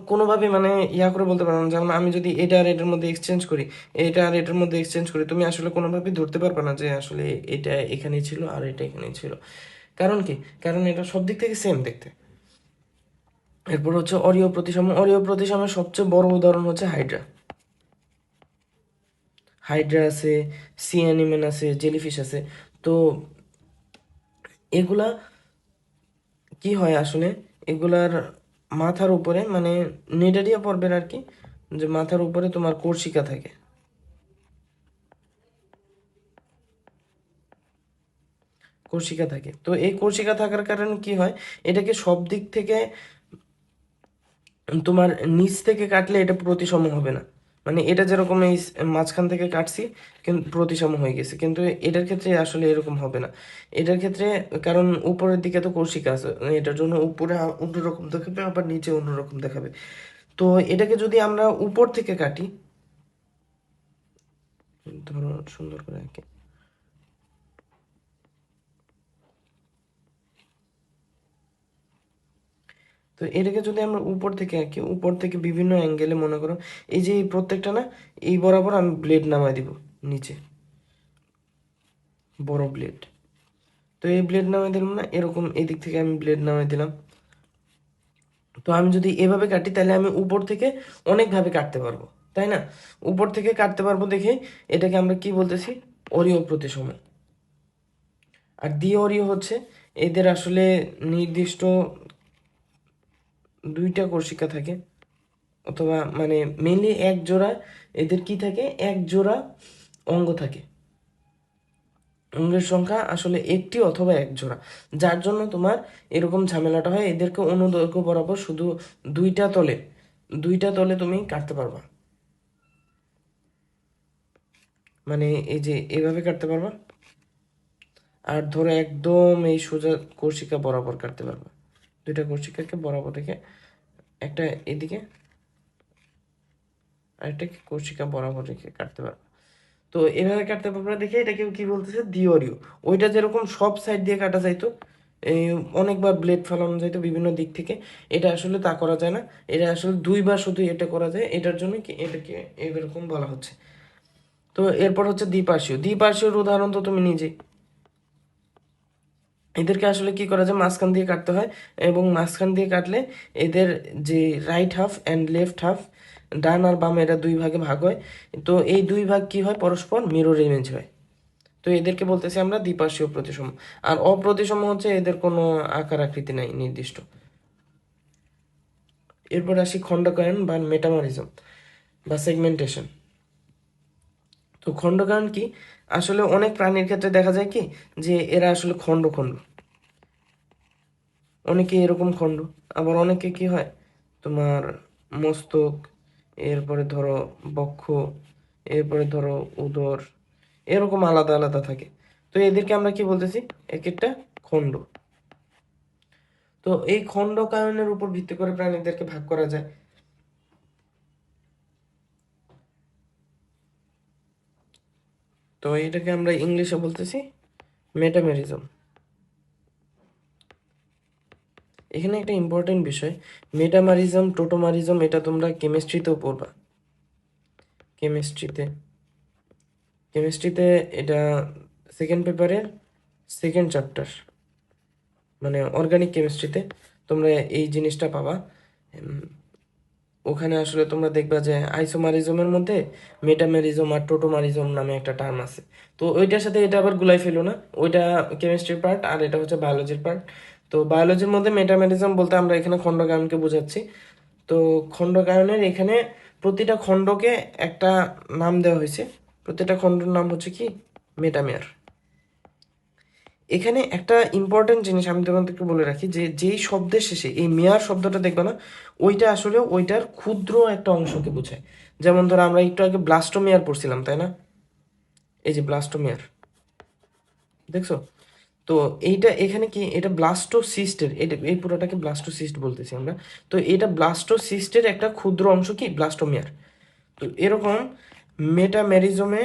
কোনোভাবে মানে ইয়া করে বলতে পারো না। যেমন আমি যদি এটা আর এটার মধ্যে এক্সচেঞ্জ করি, এটা আর এটার মধ্যে এক্সচেঞ্জ করি, তুমি আসলে কোনোভাবেই ধরতে পারবে না যে আসলে এটা এখানেই ছিল আর এটা এখানেই ছিল। কারণ কি? কারণ এটা সব দিক থেকে সেম দেখতে। এরপর হচ্ছে অরীয় প্রতিসাম্য। অরীয় প্রতিসাম্যের সবচেয়ে বড় উদাহরণ হচ্ছে হাইড্রা। হাইড্রা আছে, সি অ্যানিমেন আছে, জেলিফিশ আছে। তো এগুলা কি হয় আসলে, এগুলার মাথার উপরে মানে নিডারিয়া পর্বের আর কি, যে মাথার উপরে তোমার কোর্সিকা থাকে। কোর্সিকা থাকে, তো এই কোর্সিকা থাকার কারণে কি হয়, এটাকে সব দিক থেকে তোমার নিচ থেকে কাটলে এটা প্রতিসম হবে না। মানে এটা যেরকম এই মাঝখান থেকে কাটছি কিন্তু প্রতিসম হয়ে গেছে, কিন্তু এটার ক্ষেত্রে আসলে এরকম হবে না। এটার ক্ষেত্রে কারণ উপরের দিকে তো কৌশিক আছে, এটার জন্য উপরে অন্যরকম দেখাবে, আবার নিচে অন্যরকম দেখাবে। তো এটাকে যদি আমরা উপর থেকে কাটি, ধরো সুন্দর করে আঁকি, তো এটাকে যদি আমরা উপর থেকে আঁকি, উপর থেকে বিভিন্ন অ্যাঙ্গেলে মনে করো এই যে এই প্রত্যেকটা না এই বরাবর আমি ব্লেড নামাই দিব নিচে, বড় ব্লেড। তো এই ব্লেড নামাই দিলাম না, এরকম এদিক থেকে আমি ব্লেড নামাই দিলাম। তো আমি যদি এভাবে কাটি তাহলে আমি উপর থেকে অনেকভাবে কাটতে পারবো, তাই না? উপর থেকে কাটতে পারবো দেখে এটাকে আমরা কি বলতেছি, অরীয় প্রতিসম। আর দ্বি অরীয় হচ্ছে এদের আসলে নির্দিষ্ট দুইটা কোষিকা থাকে, অথবা মানে মেনলি এক জোড়া, এদের কি থাকে, এক জোড়া অঙ্গ থাকে। অঙ্গের সংখ্যা আসলে একটি অথবা এক জোড়া, যার জন্য তোমার এরকম ঝামেলাটা হয়। এদেরকে অনুদৈর্ঘ্য বরাবর শুধু দুইটা তলে তুমি কাটতে পারবা, মানে এই যে এভাবে কাটতে পারবা। আর ধরো একদম এই সোজা কোর্শিকা বরাবর কাটতে পারবা, দুইটা কোর্শিকাকে বরাবর রেখে একটা এদিকে আরেকটা কোর্শিকা বরাবর রেখে কাটতে পারবা। তো এভাবে কাটতে পারবা দেখে এটাকে কি বলতেছে, দ্বিঅরীয়। ওইটা যেরকম সব সাইড দিয়ে কাটা যাইতো, এই অনেকবার ব্লেড ফেলানো যাইতো বিভিন্ন দিক থেকে, এটা আসলে তা করা যায় না। এটা আসলে দুইবার শুধু এটা করা যায়, এটার জন্য কি এটাকে এরকম বলা হচ্ছে। তো এরপর হচ্ছে দ্বিপার্শ্বীয়। দ্বিপার্শ্বীয়র উদাহরণ তো তুমি নিজেই, এদেরকে আসলে কি করা যায়, মাঝখান দিয়ে কাটতে হয়, এবং মাঝখান দিয়ে কাটলে এদের যে right half and left half, ডান আর বাম, এরা দুই ভাগে ভাগ হয়। তো এই দুই ভাগ কি হয়, পরস্পর মিরর ইমেজ হয়। তো এদেরকে বলতেছি আমরা দ্বিপার্শ্বীয় প্রতিসম। আর অপ্রতিসম হচ্ছে এদের কোনো আকার আকৃতি নাই নির্দিষ্ট। এরপর আসি খণ্ডকায়ন বা মেটামরিজম বা সেগমেন্টেশন। তো খণ্ডকায়ন কি, আসলে অনেক প্রাণীর ক্ষেত্রে দেখা যায় কি যে এরা আসলে খণ্ড খণ্ড, অনেকে এরকম খণ্ড, আবার অনেকে কি হয় তোমার মস্তক, এরপরে ধরো বক্ষ, এরপরে ধরো উদর, এরকম আলাদা আলাদা থাকে। তো এদেরকে আমরা কি বলতেছি, এক একটা খণ্ড। তো এই খণ্ডকায়নের উপর ভিত্তি করে প্রাণীদেরকে ভাগ করা যায়। তো এটাকে আমরা ইংলিশে বলতেছি মেটামেরিজম। এখানে একটা ইম্পর্টেন্ট বিষয়, মেটামারিজম, টোটোমারিজম, এটা তোমরা কেমিস্ট্রিতেও পড়বা। কেমিস্ট্রিতে কেমিস্ট্রিতে এটা সেকেন্ড পেপারের সেকেন্ড চ্যাপ্টার, মানে অর্গানিক কেমিস্ট্রিতে তোমরা এই জিনিসটা পাবা। ওখানে আসলে তোমরা দেখবা যে আইসোমারিজমের মধ্যে মেটামেরিজম আর টোটোমারিজম নামে একটা টার্ম আছে। তো ওইটার সাথে এটা আবার গুলাই ফেলো না, ওইটা কেমিস্ট্রির পার্ট আর এটা হচ্ছে বায়োলজির পার্ট। তো বায়োলজির মধ্যে মেটামেরিজম বলতে আমরা এখানে খণ্ডকায়নকে বোঝাচ্ছি। তো খণ্ডকায়নের এখানে প্রতিটা খণ্ডকে একটা নাম দেওয়া হয়েছে, প্রতিটা খণ্ডের নাম হচ্ছে কি, মেটামেয়ার। এখানে একটা ইম্পর্টেন্ট জিনিস আমি তোমাদেরকে বলে রাখি, যে যেই শব্দের শেষে এই মেয়ার শব্দটা দেখবে না, ওইটা আসলে ওইটার ক্ষুদ্র একটা অংশকে বোঝায়। যেমন ধরো আমরা একটু আগে ব্লাস্টোমেয়ার পড়ছিলাম, তাই না? এই যে ব্লাস্টোমেয়ার, দেখছো? তো এইটা এখানে কি, এটা ব্লাস্টোসিস্টের, এটা এই পুরোটাকে ব্লাস্টোসিস্ট বলতেছি আমরা। তো এটা ব্লাস্টোসিস্টের একটা ক্ষুদ্র অংশ কি, ব্লাস্টোমিয়ার। তো এরকম মেটামেরিজমে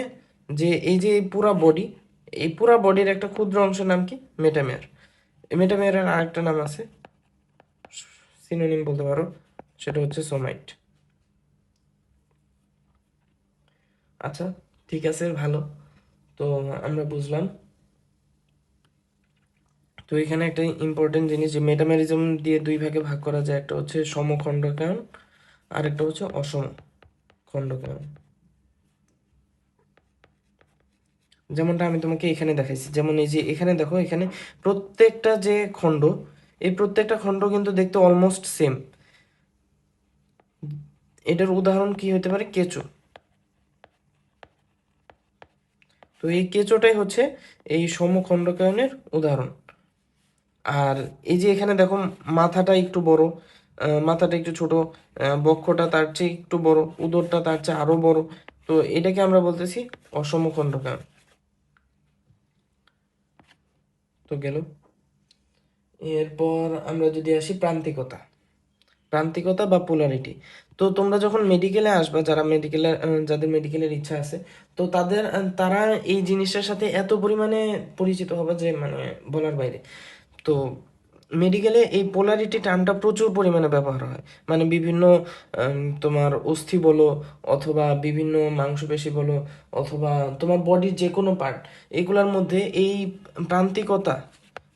যে এই যে এই পুরা বডি, এই পুরা বডির একটা ক্ষুদ্র অংশের নাম কি, মেটামেয়ার। মেটামেয়ারের আরেকটা নাম আছে, সিনোনিম বলতে পারো, সেটা হচ্ছে সোমাইট। আচ্ছা, ঠিক আছে, ভালো। তো আমরা বুঝলাম। তো এখানে একটা ইম্পর্টেন্ট জিনিস, যে মেটামেরিজম দিয়ে দুই ভাগে ভাগ করা যায়, একটা হচ্ছে সমখণ্ডকায়ন আর একটা হচ্ছে অসম খণ্ডকায়ন। যেমনটা আমি তোমাকে এখানে দেখাইছি, যেমন এই যে এখানে দেখো, এখানে প্রত্যেকটা যে খণ্ড, এই প্রত্যেকটা খণ্ড কিন্তু দেখতে অলমোস্ট সেম। এটার উদাহরণ কি হতে পারে, কেঁচো। তো এই কেঁচোটাই হচ্ছে এই সমখণ্ডকায়নের উদাহরণ। আর এই যে এখানে দেখো, মাথাটা একটু বড়, মাথাটা একটু ছোট, বক্ষটা তার চেয়ে একটু বড়, উদরটা তার চেয়ে আরো বড়। তো এটাকে আমরা বলতেছি অসমখণ্ডকায়ন। তো গেল। এরপর আমরা যদি আসি প্রান্তিকতা, প্রান্তিকতা বা পোলারিটি। তো তোমরা যখন মেডিকেলে আসবা, যারা মেডিকেলে, যাদের মেডিকেলের ইচ্ছা আছে, তো তারা এই জিনিসটার সাথে এত পরিমাণে পরিচিত হবে যে মানে বলার বাইরে। তো মেডিকেলে এই পোলারিটি টার্মটা প্রচুর পরিমাণে ব্যবহার হয়, মানে বিভিন্ন তোমার অস্থি বলো অথবা বিভিন্ন মাংসপেশি বলো অথবা তোমার বডির যে কোনো পার্ট, এগুলোর মধ্যে এই প্রান্তিকতা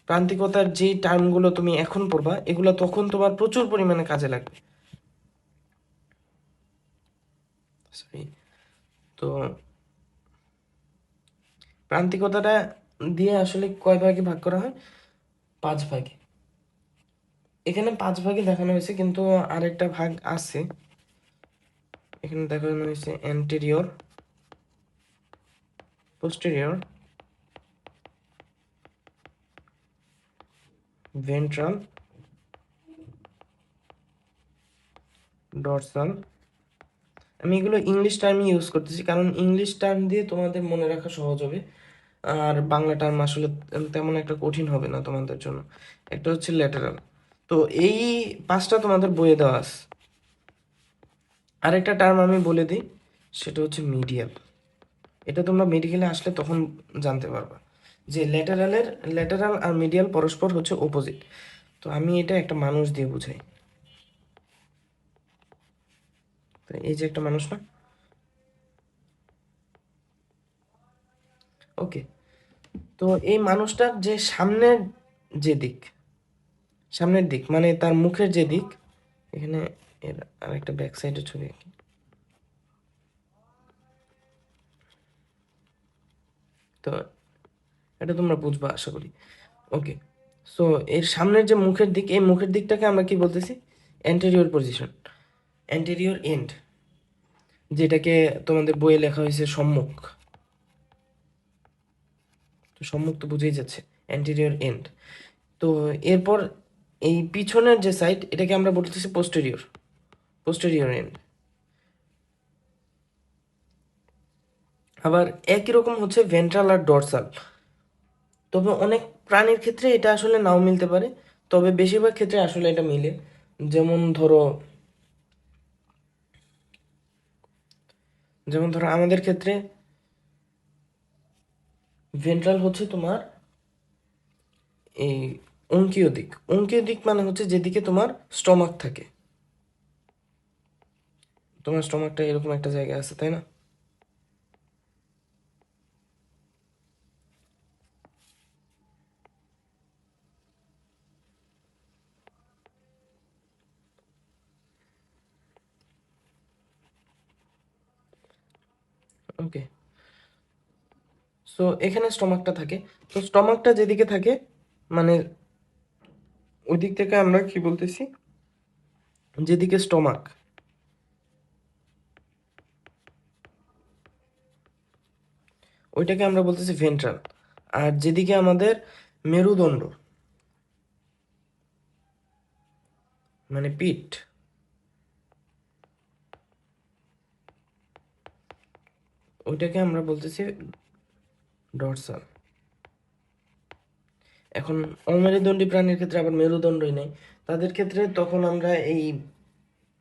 প্রান্তিকতার যে টার্মগুলো তুমি এখন পড়বা, এগুলো তখন তোমার প্রচুর পরিমাণে কাজে লাগবে। সরি। তো প্রান্তিকতাটা দিয়ে আসলে কয় ভাগে ভাগ করা হয়? 5 ভাগে। এখানে 5 ভাগে দেখানো হয়েছে, কিন্তু আরেকটা ভাগ আছে। এখানে দেখানো হয়েছে অ্যান্টেরিয়র, পোস্টেরিয়র, ভেন্ট্রাল, ডরসাল। আমি এগুলো ইংলিশ টার্মই ইউজ করতেছি, কারণ ইংলিশ টার্ম দিয়ে তোমাদের মনে রাখা সহজ হবে, আর বাংলা টার্ম আসলে তেমন একটা কঠিন হবে না তোমাদের জন্য। একটা হচ্ছে ল্যাটেরাল। তো এই 5টা তোমাদের বইয়ে দেওয়া আছে। আরেকটা টার্ম আমি বলে দিই, সেটা হচ্ছে মিডিয়াল। এটা তোমরা মেডিকেলে আসলে তখন জানতে পারবা যে ল্যাটেরাল আর মিডিয়াল পরস্পর হচ্ছে অপোজিট। তো আমি এটা একটা মানুষ দিয়ে বুঝাই। তো এই যে একটা মানুষ না, ওকে। তো এই মানুষটার যে যে দিক সামনের দিক মানে তার মুখের যে দিক, এখানে এর আরেকটা ব্যাক সাইডের ছবি আঁকি। তো এটা তোমরা বুঝবা আশা করি। ওকে। সো এর সামনের যে মুখের দিক, এই মুখের দিকটাকে আমরা কি বলতেছি? অ্যান্টেরিয়র পজিশন, অ্যান্টেরিয়র এন্ড, যেটাকে তোমাদের বইয়ে লেখা হয়েছে সম্মুখ। তো সম্মুখ তো বুঝেই যাচ্ছে, অ্যান্টেরিয়র এন্ড। তো এরপর এই পিছনের যে সাইড, এটাকে আমরা বলতেছি পোস্টেরিয়র, পোস্টেরিয়র এন্ড। আবার একই রকম হচ্ছে ভেন্ট্রাল আর ডরসাল। তবে অনেক প্রাণীর ক্ষেত্রে এটা আসলে নাও মিলতে পারে, তবে বেশিরভাগ ক্ষেত্রে আসলে এটা মিলে। যেমন ধরো আমাদের ক্ষেত্রে ভেন্ট্রাল হচ্ছে তোমার এই অঙ্কীয় দিক। অঙ্কীয় দিক মানে হচ্ছে যেদিকে তোমার স্টমাক থাকে। তোমার স্টমাকটা এরকম একটা জায়গায় আছে, তাই না? ওকে। সো এখানে স্টমাকটা থাকে। তো স্টমাকটা যেদিকে থাকে, মানে ওই দিক থেকে আমরা কি বলতেছি, যেদিকে স্টমাক, ওইটাকে আমরা বলতেছি ভেন্ট্রাল। আর যেদিকে আমাদের মেরুদণ্ড মানে পিঠ, ওইটাকে আমরা বলতেছি ডরসাল। এখন অমেরুদণ্ডী প্রাণীর ক্ষেত্রে আবার মেরুদণ্ডই নেই, তাদের ক্ষেত্রে তখন আমরা এই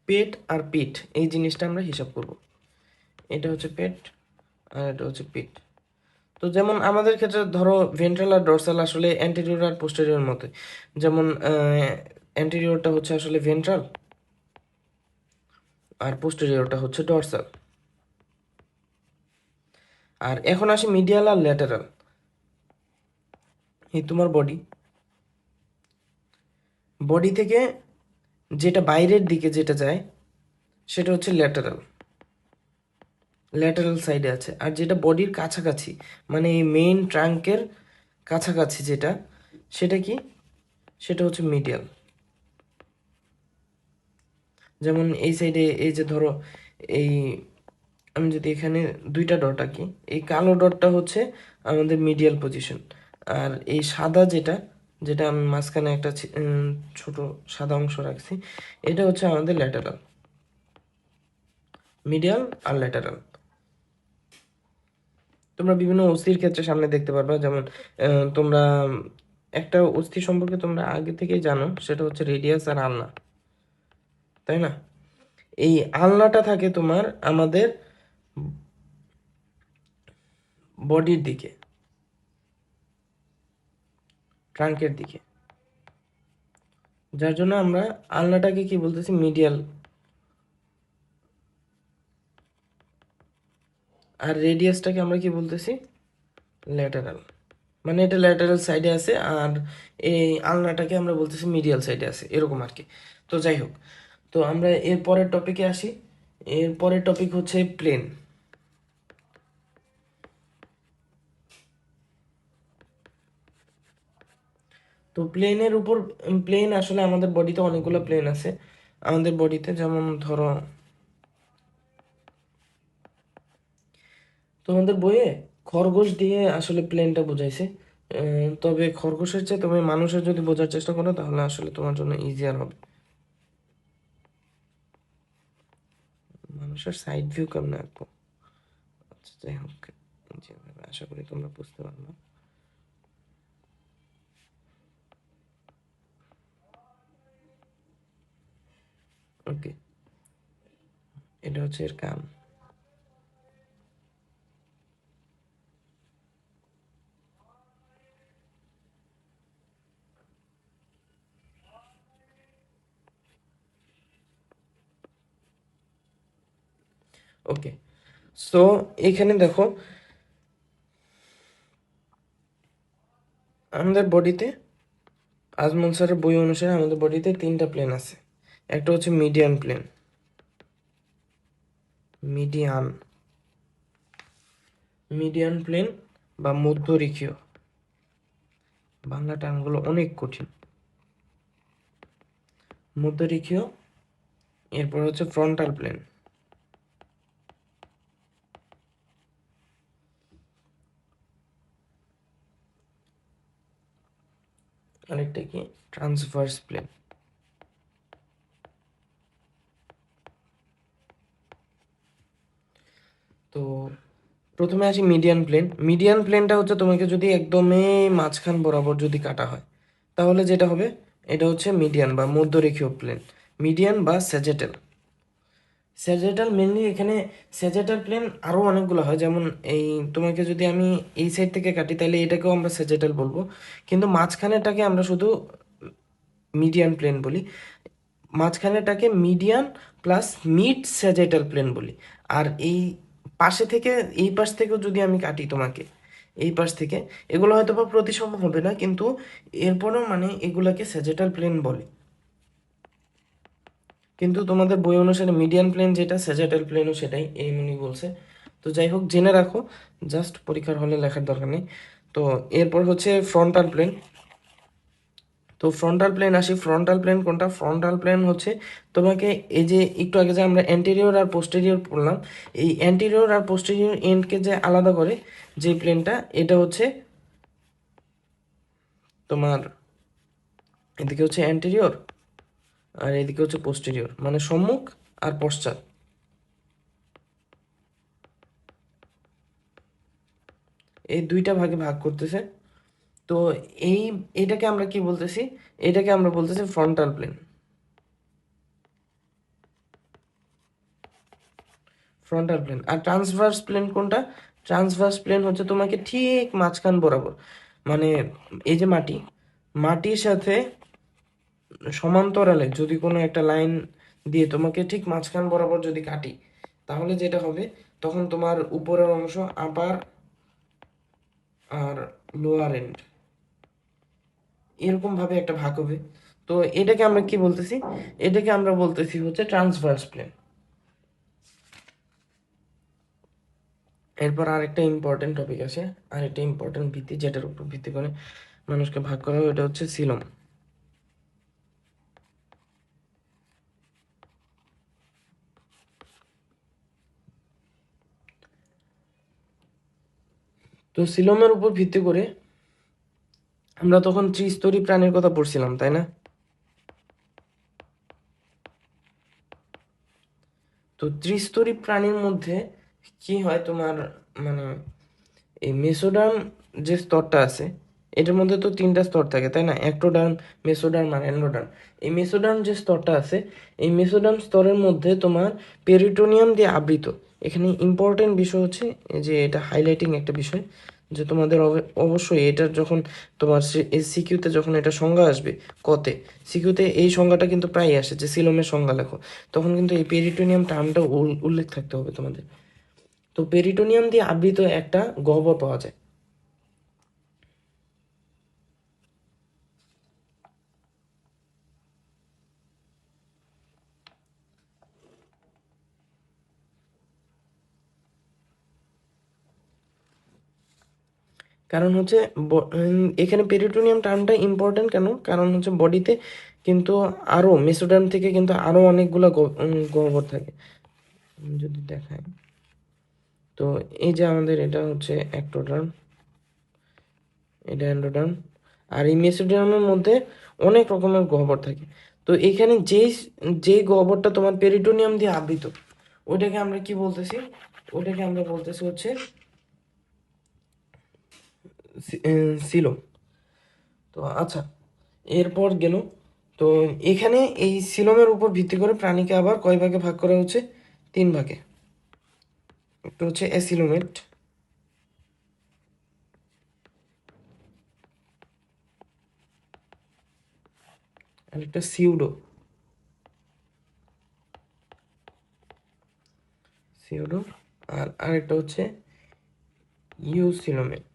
পেট আর পিঠ, এই জিনিসটা আমরা হিসাব করব। এটা হচ্ছে পেট আর এটা হচ্ছে পিঠ। তো যেমন আমাদের ক্ষেত্রে ধরো ভেন্ট্রাল আর ডরসাল আসলে অ্যান্টেরিয়র আর পোস্টেরিয়র মতো। যেমন অ্যান্টেরিয়রটা হচ্ছে আসলে ভেন্ট্রাল আর পোস্টেরিয়রটা হচ্ছে ডরসাল। আর এখন আসি মিডিয়াল আর ল্যাটেরাল। এই তোমার বডি থেকে যেটা বাইরের দিকে যেটা যায়, সেটা হচ্ছে ল্যাটেরাল, ল্যাটেরাল সাইডে আছে। আর যেটা বডির কাছাকাছি, মানে এই মেইন ট্রাঙ্কের কাছাকাছি যেটা, সেটা কি? সেটা হচ্ছে মিডিয়াল। যেমন এই সাইডে এই যে ধরো এই, আমি যদি এখানে 2টা ডট আঁকি, এই কালো ডটটা হচ্ছে আমাদের মিডিয়াল পজিশন। আর এই সাদা যেটা, যেটা আমি মাঝখানে একটা ছোট সাদা অংশ রাখছি, এটা হচ্ছে আমাদের ল্যাটেরাল, মিডিয়াল আর ল্যাটেরাল। তোমরা বিভিন্ন অস্থির ক্ষেত্রে সামনে দেখতে পারবা। যেমন তোমরা একটা অস্থি সম্পর্কে তোমরা আগে থেকেই জানো, সেটা হচ্ছে রেডিয়াস আর আলনা, তাই না? এই আলনাটা থাকে তোমার আমাদের বডির দিকে, ট্রাঙ্কের দিকে। যার জন্য আমরা আলনাটাকে কি বলতেছি, মিডিয়াল, আর রেডিয়াসটাকে আমরা কি বলতেছি, ল্যাটারাল। মানে এটা ল্যাটারাল সাইডে আছে আর এই আলনাটাকে আমরা বলতেছি মিডিয়াল সাইডে আছে, এরকম আর কি। তো যাই হোক, তো আমরা এর পরের টপিকে আসি। এর পরের টপিক হচ্ছে প্লেন। তো প্লেনের উপর, প্লেন আসলে আমাদের বডিতে অনেকগুলো প্লেন আছে আমাদের বডিতে, যেমন ধরো তোমাদের বইয়ে খরগোশ দিয়ে আসলে প্লেনটা বোঝাইছে, তবে খরগোশের চেয়ে তুমি মানুষের যদি বোঝার চেষ্টা করো তাহলে আসলে তোমার জন্য ইজিয়ার হবে। মানুষের সাইড ভিউ কেমন আঁকবো, আচ্ছা যাই হোক, যেভাবে আশা করি তোমরা বুঝতে পারবে। ওকে, এটা হচ্ছে এর কাম। ওকে, সো এখানে দেখো আমাদের বডিতে, আজমল স্যারের বই অনুসারে আমাদের বডিতে তিনটা প্লেন আছে। একটা হচ্ছে median plane, median median plane বা মধ্যরেখীয়, বাংলা টার্মগুলো অনেক কঠিন। মধ্যরেখীয়, এরপর হচ্ছে ফ্রন্টাল প্লেন, আরেকটা কি ট্রান্সভার্স প্লেন। তো প্রথমে আসি মিডিয়ান প্লেন। মিডিয়ান প্লেনটা হচ্ছে তোমাকে যদি একদমই মাঝখান বরাবর যদি কাটা হয় তাহলে যেটা হবে এটা হচ্ছে মিডিয়ান বা মধ্যরেখীয় প্লেন, মিডিয়ান বা স্যাজেটাল। স্যাজেটাল মেনলি এখানে, স্যাজেটাল প্লেন আরও অনেকগুলো হয়, যেমন এই তোমাকে যদি আমি এই সাইড থেকে কাটি তাহলে এটাকেও আমরা স্যাজেটাল বলবো, কিন্তু মাঝখানেরটাকে আমরা শুধু মিডিয়ান প্লেন বলি। মাঝখানেরটাকে মিডিয়ান প্লাস মিড স্যাজেটাল প্লেন বলি। আর এই পাশে থেকে, এই পাশ থেকেও যদি আমি কাটি তোমাকে এই পাশ থেকে, এগুলো হয়তো বা প্রতিসম হবে না, কিন্তু এরপরেও মানে এগুলোকে স্যাজেটাল প্লেন বলে। কিন্তু তোমাদের বই অনুসারে মিডিয়ান প্লেন যেটা, স্যাজেটাল প্লেনও সেটাই, এই মনি বলছে। তো যাই হোক, জেনে রাখো, জাস্ট পরীক্ষার হলে লেখার দরকার নেই। তো এরপর হচ্ছে ফ্রন্টাল প্লেন। তো ফ্রন্টাল প্লেন আসি, ফ্রন্টাল প্লেন কোনটা? ফ্রন্টাল প্লেন হচ্ছে তোমাকে এই যে একটু আগে যে আমরা অ্যান্টেরিয়র আর পোস্টেরিয়র পড়লাম, এই অ্যান্টেরিয়র আর পোস্টেরিয়র এন্ডকে যে আলাদা করে যে প্লেনটা, এটা হচ্ছে তোমার, এদিকে হচ্ছে অ্যান্টেরিয়র আর এদিকে হচ্ছে পোস্টেরিয়র, মানে সম্মুখ আর পশ্চাৎ, এই দুইটা ভাগে ভাগ করতেছে। তো এই, এটাকে আমরা কি বলতেছি, এটাকে আমরা বলতেছি ফ্রন্টাল প্লেন। Frontal plane. আর ট্রান্সভার্স প্লেন কোনটা? ট্রান্সভার্স প্লেন হচ্ছে তোমাকে ঠিক মাঝখান বরাবর, মানে এই যে মাটি, মাটির সাথে সমান্তরালে যদি কোনো একটা লাইন দিয়ে তোমাকে ঠিক মাঝখান বরাবর যদি কাটি তাহলে যেটা হবে, তখন তোমার উপরের অংশ আপার আর লোয়ার এন্ড এরকম ভাবে একটা ভাগ হবে। তো এটাকে আমরা কি বলতেছি? এটাকে আমরা বলতেছি হচ্ছে ট্রান্সভার্স প্লেন। এরপর আরেকটা ইম্পর্টেন্ট টপিক আছে, আরেকটা ইম্পর্টেন্ট ভিত্তি যেটার উপর ভিত্তি করে মানুষকে ভাগ করা হয়, এটা হচ্ছে সিলম। তো সিলমের উপর ভিত্তি করে আমরা তখন ত্রিস্তরী প্রাণীর কথা পড়ছিলাম, তাই না? তো ত্রিস্তরী প্রাণীর মধ্যে কি হয় তোমার, মানে এই মেসোডার্ম যে স্তরটা আছে এটার মধ্যে তো তিনটা স্তর থাকে, তাই না? একটোডার্ম, মেসোডার্ম আর এন্ডোডার্ম। এই মেসোডার্ম যে স্তরটা আছে, এই মেসোডার্ম স্তরের মধ্যে তোমার পেরিটোনিয়াম দিয়ে আবৃত। এখানে ইম্পর্টেন্ট বিষয় হচ্ছে এই যে এটা হাইলাইটিং একটা বিষয়, যে তোমাদের অবশ্যই এটা যখন তোমার সিকিউতে যখন এটা সংজ্ঞা আসবে কতে, সিকিউতে এই সংজ্ঞাটা কিন্তু প্রায় আসে যে সিলোমের সংজ্ঞা লেখো, তখন কিন্তু এই পেরিটোনিয়াম টার্মটা উল্লেখ থাকতে হবে তোমাদের। তো পেরিটোনিয়াম দিয়ে আবৃত একটা গহ্বর পাওয়া যায়। কারণ হচ্ছে এখানে পেরিটোনিয়াম টার্মটা ইম্পর্টেন্ট কেন, কারণ হচ্ছে বডিতে কিন্তু আরও মেসোডার্ম থেকে কিন্তু আরও অনেকগুলো গহ্বর থাকে। যদি দেখায়, তো এই যে আমাদের এটা হচ্ছে অ্যাক্টোডার্ম, এটা অ্যান্ডোডার্ম, আর এই মেসোডার্মের মধ্যে অনেক রকমের গহ্বর থাকে। তো এখানে যেই গহ্বরটা তোমার পেরিটোনিয়াম দিয়ে আবৃত, ওইটাকে আমরা কি বলতেছি, ওইটাকে আমরা বলতেছি হচ্ছে সিলোম। তো আচ্ছা, এরপর গেল, তো এখানে এই সিলোমের উপর ভিত্তি করে প্রাণীকে আবার কয় ভাগে ভাগ করা হচ্ছে, 3 ভাগে। একটা হচ্ছে অ্যাসিলোমেট, আর একটা সিউডো, সিউডো, আর আরেকটা হচ্ছে ইউসিলোমেট।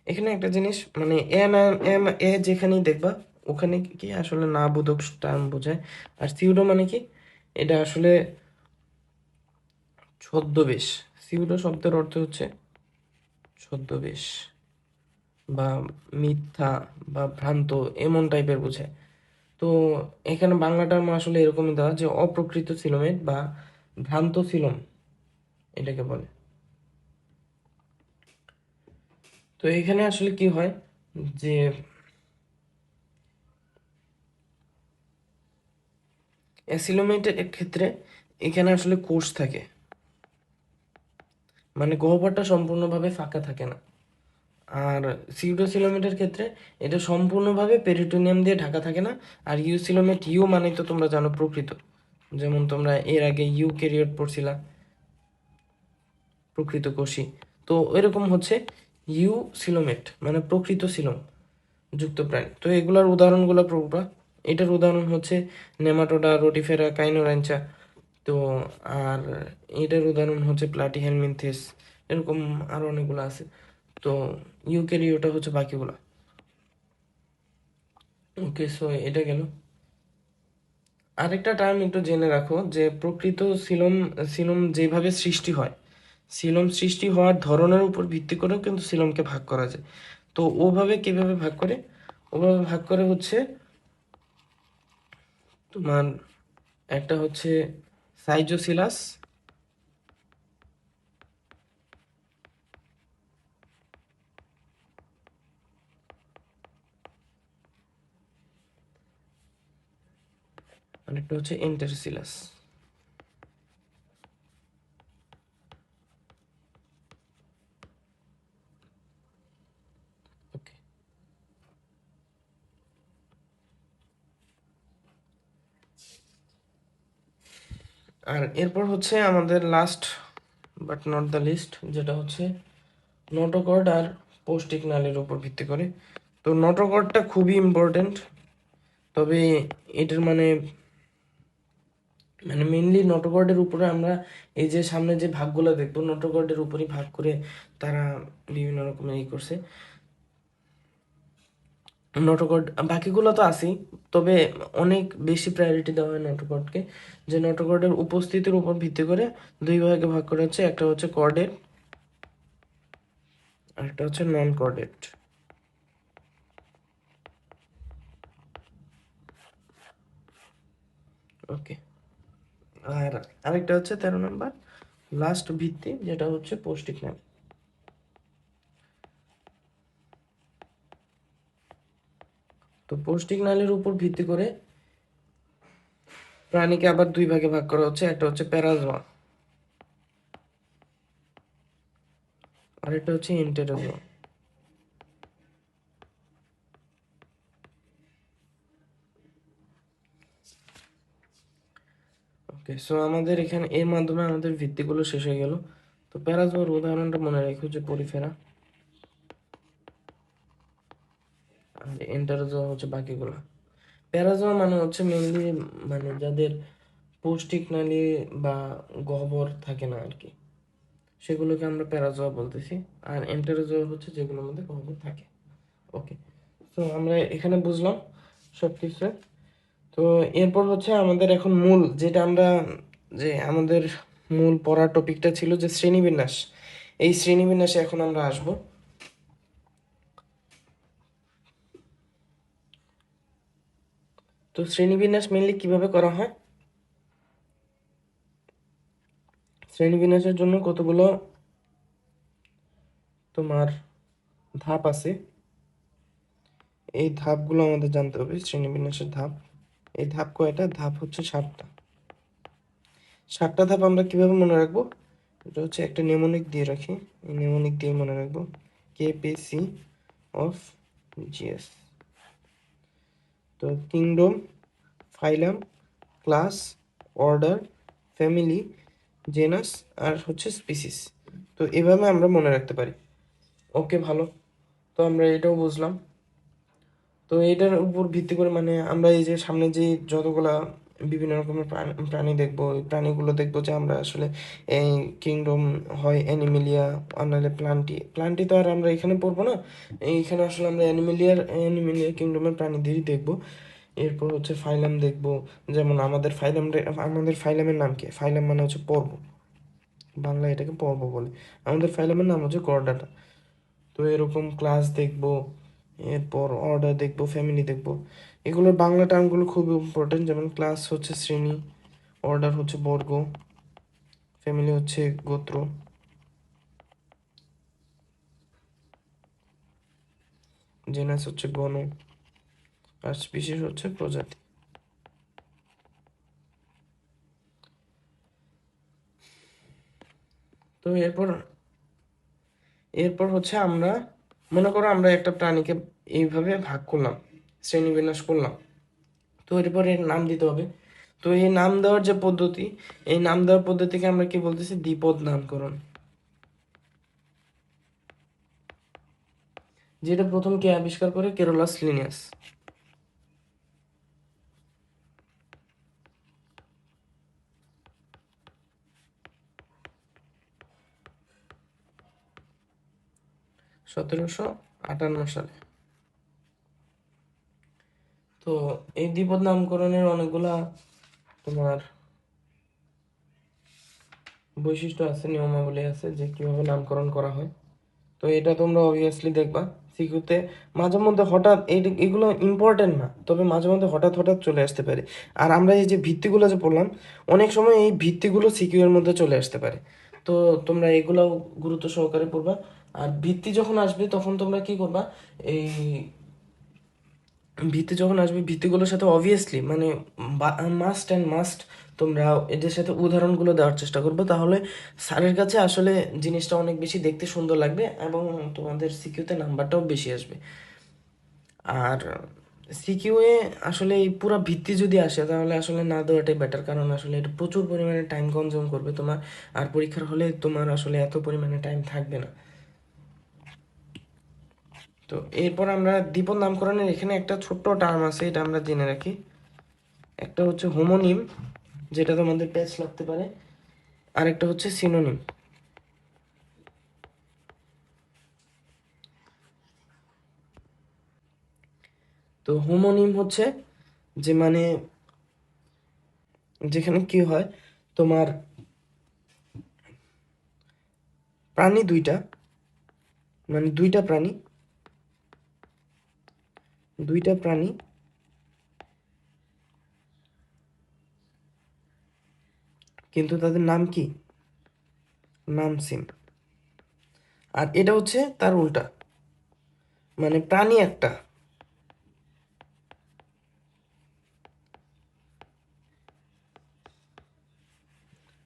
এখানে একটা জিনিস, মানে এ না এ যেখানেই দেখবা ওখানে কি আসলে না বোধক টার্ম বোঝায়। আর সিউডো মানে কি, এটা আসলে ছদ্মবেশ। সিউডো শব্দের অর্থ হচ্ছে ছদ্মবেশ বা মিথ্যা বা ভ্রান্ত, এমন টাইপের বোঝায়। তো এখানে বাংলা টার্ম আসলে এরকমই দেওয়া যে অপ্রকৃত সিলোমেট বা ভ্রান্ত সিলোম এটাকে বলে। তো এখানে আসলে কি হয় যে অ্যাসিলোমেটের ক্ষেত্রে এখানে আসলে কোষ থাকে, মানে গহ্বরটা সম্পূর্ণভাবে ফাঁকা থাকে না। আর সিউডোসিলোমেটের ক্ষেত্রে এটা সম্পূর্ণভাবে পেরিটোনিয়াম দিয়ে ঢাকা থাকে না। আর ইউসিলোমেট, ইউ মানে তো তোমরা জানো প্রকৃত, যেমন তোমরা এর আগে ইউক্যারিওট পড়ছিলা, প্রকৃত কোষী। তো এরকম হচ্ছে ইউসিলোমেট মানে প্রকৃত সিলোম যুক্ত প্রাণী। তো এগুলার উদাহরণগুলো পড়বা। এটার উদাহরণ হচ্ছে নেমাটোডা, রোটিফেরা, কাইনোরাঞ্চা। তো আর এটার উদাহরণ হচ্ছে প্লাটিহেলমিনথেস, এরকম আরো অনেকগুলো আছে। তো ইউক্যারিওটা হচ্ছে বাকিগুলা। ওকে, সো এটা গেল। আরেকটা টার্ম একটু জেনে রাখো যে প্রকৃত সিলোম, সিলোম যেভাবে সৃষ্টি হয়, সিলোম সৃষ্টি হওয়ার ধরনের উপর ভিত্তি করেও কিন্তু সিলোমকে ভাগ করা যায়। তো ওভাবে কিভাবে ভাগ করে, ওভাবে ভাগ করে হচ্ছে তোমার একটা হচ্ছে সাইজোসিলাস, আর একটা হচ্ছে ইন্টারসিলাস। ওকে, আর এরপর হচ্ছে আমাদের last but not the least, যেটা হচ্ছে নোটোকর্ড আর পৌষ্টিক নালীর উপর ভিত্তি করে। তো নোটোকর্ডটা খুবই ইম্পর্টেন্ট, তবে এটার মানে মানে মেনলি নোটোকর্ডের উপরে আমরা এই যে সামনে যে ভাগগুলো দেখবো নোটোকর্ডের উপরই ভাগ করে তারা বিভিন্ন রকমের ই করছে। নোটোকর্ড বাকিগুলো তো আছেই, তবে অনেক বেশি প্রায়োরিটি দেওয়া হয় নোটোকর্ডকে, যে নোটোকর্ডের উপস্থিতির উপর ভিত্তি করে 2 ভাগে ভাগ করা হচ্ছে, একটা হচ্ছে কর্ডেট আর একটা হচ্ছে নন কর্ডেট। ওকে, আর আরেকটা হচ্ছে 13 নম্বর লাস্ট ভিত্তি, যেটা হচ্ছে পৌষ্টিক নালী। তো পৌষ্টিক নালীর উপর ভিত্তি করে প্রাণীকে আবার 2 ভাগে ভাগ করা হচ্ছে, একটা হচ্ছে প্যারাজোয়া আর একটা হচ্ছে এন্টেরোজোয়া। ওকে, সো আমাদের এখানে এর মাধ্যমে আমাদের ভিত্তিগুলো শেষ হয়ে গেল। তো প্যারাজোয়ার উদাহরণটা মনে রাখো যে পরিফেরা, আর এন্টারোজোয়া হচ্ছে বাকিগুলো। প্যারাজোয়া মানে হচ্ছে মেনলি মানে যাদের পৌষ্টিক নালী বা গহ্বর থাকে না আর কি, সেগুলোকে আমরা প্যারাজোয়া বলতেছি। আর এন্টারোজোয়া হচ্ছে যেগুলোর মধ্যে গহ্বর থাকে। ওকে, তো আমরা এখানে বুঝলাম সব কিছু। তো এরপর হচ্ছে আমাদের এখন মূল যেটা আমরা, যে আমাদের মূল পড়ার টপিকটা ছিল যে শ্রেণীবিন্যাস। এই শ্রেণীবিন্যাসে এখন আমরা আসব। তো শ্রেণীবিন্যাস মেনলি কিভাবে করা হয়? শ্রেণীবিন্যাসের জন্য কতগুলো তোমার ধাপ আছে, এই ধাপগুলো আমাদের জানতে হবে। শ্রেণীবিন্যাসের ধাপ, এই ধাপ কয়টা? ধাপ হচ্ছে 7টা। 7টা ধাপ আমরা কিভাবে মনে রাখবো? এটা হচ্ছে একটা নেমোনিক দিয়ে রাখি, এই নেমোনিক দিয়ে মনে রাখবো, কেপিসি অফ জিএস। তো kingdom, phylum, class, order, family, genus, আর হচ্ছে স্পিসিস। তো এভাবে আমরা মনে রাখতে পারি। ওকে, ভালো। তো আমরা এটাও বুঝলাম। তো এটার উপর ভিত্তি করে মানে আমরা এই যে সামনে যে যতগুলা বিভিন্ন রকমের প্রাণী দেখবো, ওই প্রাণীগুলো দেখবো যে আমরা আসলে এই কিংডম হয় অ্যানিমেলিয়া, আর নাহলে প্লান্টি। প্লান্টি তো আর আমরা এখানে পড়বো না, এইখানে আসলে আমরা অ্যানিমেলিয়া কিংডমের প্রাণীদেরই দেখবো। এরপর হচ্ছে ফাইলাম দেখবো, যেমন আমাদের ফাইলামের নাম কি? ফাইলাম মানে হচ্ছে পর্ব, বাংলায় এটাকে পর্ব বলে। আমাদের ফাইলামের নাম হচ্ছে করডাটা। তো এরকম ক্লাস দেখবো, এরপর অর্ডার দেখবো, ফ্যামিলি দেখবো। এগুলোর বাংলা টার্মগুলো খুব ইম্পর্টেন্ট, যেমন ক্লাস হচ্ছে শ্রেণী, অর্ডার হচ্ছে বর্গ, ফ্যামিলি হচ্ছে গোত্র, জেনাস হচ্ছে গণ, আর স্পিসিস হচ্ছে প্রজাতি। তো এরপর এরপর হচ্ছে আমরা মনে করো আমরা একটা প্রাণীকে এইভাবে ভাগ করলাম, শ্রেণীবিন্যাস করলাম। তো এরপর এর নাম দিতে হবে। তো এই নাম দেওয়ার যে পদ্ধতি, এই নাম দেওয়ার পদ্ধতিকে আমরা কি বলতেছি? দ্বিপদ নামকরণ। যেটা প্রথম কে আবিষ্কার করে? কেরোলাস লিনিয়াস। সতেরোশো 58 সালে। তো এই দ্বিপদ নামকরণের অনেকগুলা তোমার বৈশিষ্ট্য আছে, নিয়মাবলী আছে যে কিভাবে নামকরণ করা হয়। তো এটা তোমরা অবভিয়াসলি দেখবা সিকিউতে মাঝে মধ্যে হঠাৎ, এগুলো ইম্পর্টেন্ট না, তবে মাঝে মধ্যে হঠাৎ হঠাৎ চলে আসতে পারে। আর আমরা এই যে ভিত্তিগুলো যে পড়লাম, অনেক সময় এই ভিত্তিগুলো সিকিউ এর মধ্যে চলে আসতে পারে। তো তোমরা এগুলাও গুরুত্ব সহকারে পড়বা। আর ভিত্তি যখন আসবে তখন তোমরা কি করবা? এই ভিত্তি যখন আসবে, ভিত্তিগুলোর সাথে অবভিয়াসলি মানে মাস্ট অ্যান্ড মাস্ট তোমরা এদের সাথে উদাহরণগুলো দেওয়ার চেষ্টা করবে, তাহলে স্যারের কাছে আসলে জিনিসটা অনেক বেশি দেখতে সুন্দর লাগবে এবং তোমাদের সিকিউতে নাম্বারটাও বেশি আসবে। আর সিকিউয়ে আসলে এই পুরো ভিত্তি যদি আসে তাহলে আসলে না দেওয়াটাই বেটার, কারণ আসলে এটা প্রচুর পরিমাণে টাইম কনজিউম করবে তোমার, আর পরীক্ষার হলে তোমার আসলে এত পরিমাণে টাইম থাকবে না। তো এরপর আমরা দ্বিপদ নামকরণের এখানে একটা ছোট্ট টার্ম আছে, এটা আমরা জেনে রাখি। একটা হচ্ছে হোমোনিম, যেটা তোমাদের প্যাচ লাগতে পারে, আরেকটা হচ্ছে সিনোনিম। তো হোমোনিম হচ্ছে যে মানে যেখানে কি হয়, তোমার প্রাণী দুইটা, মানে দুইটা প্রাণী কিন্তু তাদের নাম কি? নাম সেম। আর এটা হচ্ছে তার উল্টা, মানে প্রাণী একটা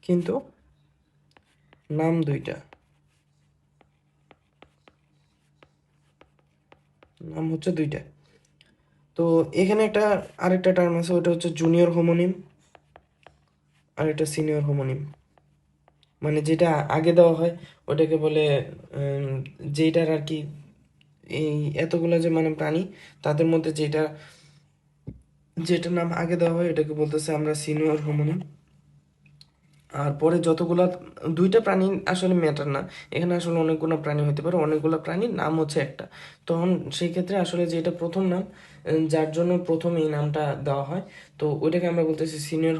কিন্তু নাম দুইটা, নাম হচ্ছে দুইটা। তো এখানে একটা আরেকটা টার্ম আছে, ওটা হচ্ছে জুনিয়র হোমোনিম। আর একটা সিনিয়র হোমোনিম, মানে যেটা আগে দেওয়া হয় ওটাকে বলে উম, যেটার আর কি এই এতগুলো যে মানে প্রাণী তাদের মধ্যে যেটার নাম আগে দেওয়া হয় এটাকে বলতেছে আমরা সিনিয়র হোমোনিম। আর পরে যতগুলা, দুইটা প্রাণী আসলে ম্যাটার না, এখানে আসলে অনেকগুলো প্রাণী হতে পারে, অনেকগুলো প্রাণীর নাম হচ্ছে একটা। তখন সেই ক্ষেত্রে আসলে যেটা প্রথম নাম, যার জন্য প্রথম এই নামটা দেওয়া হয়, তো ওইটাকে আমরা বলতেছি সিনিয়র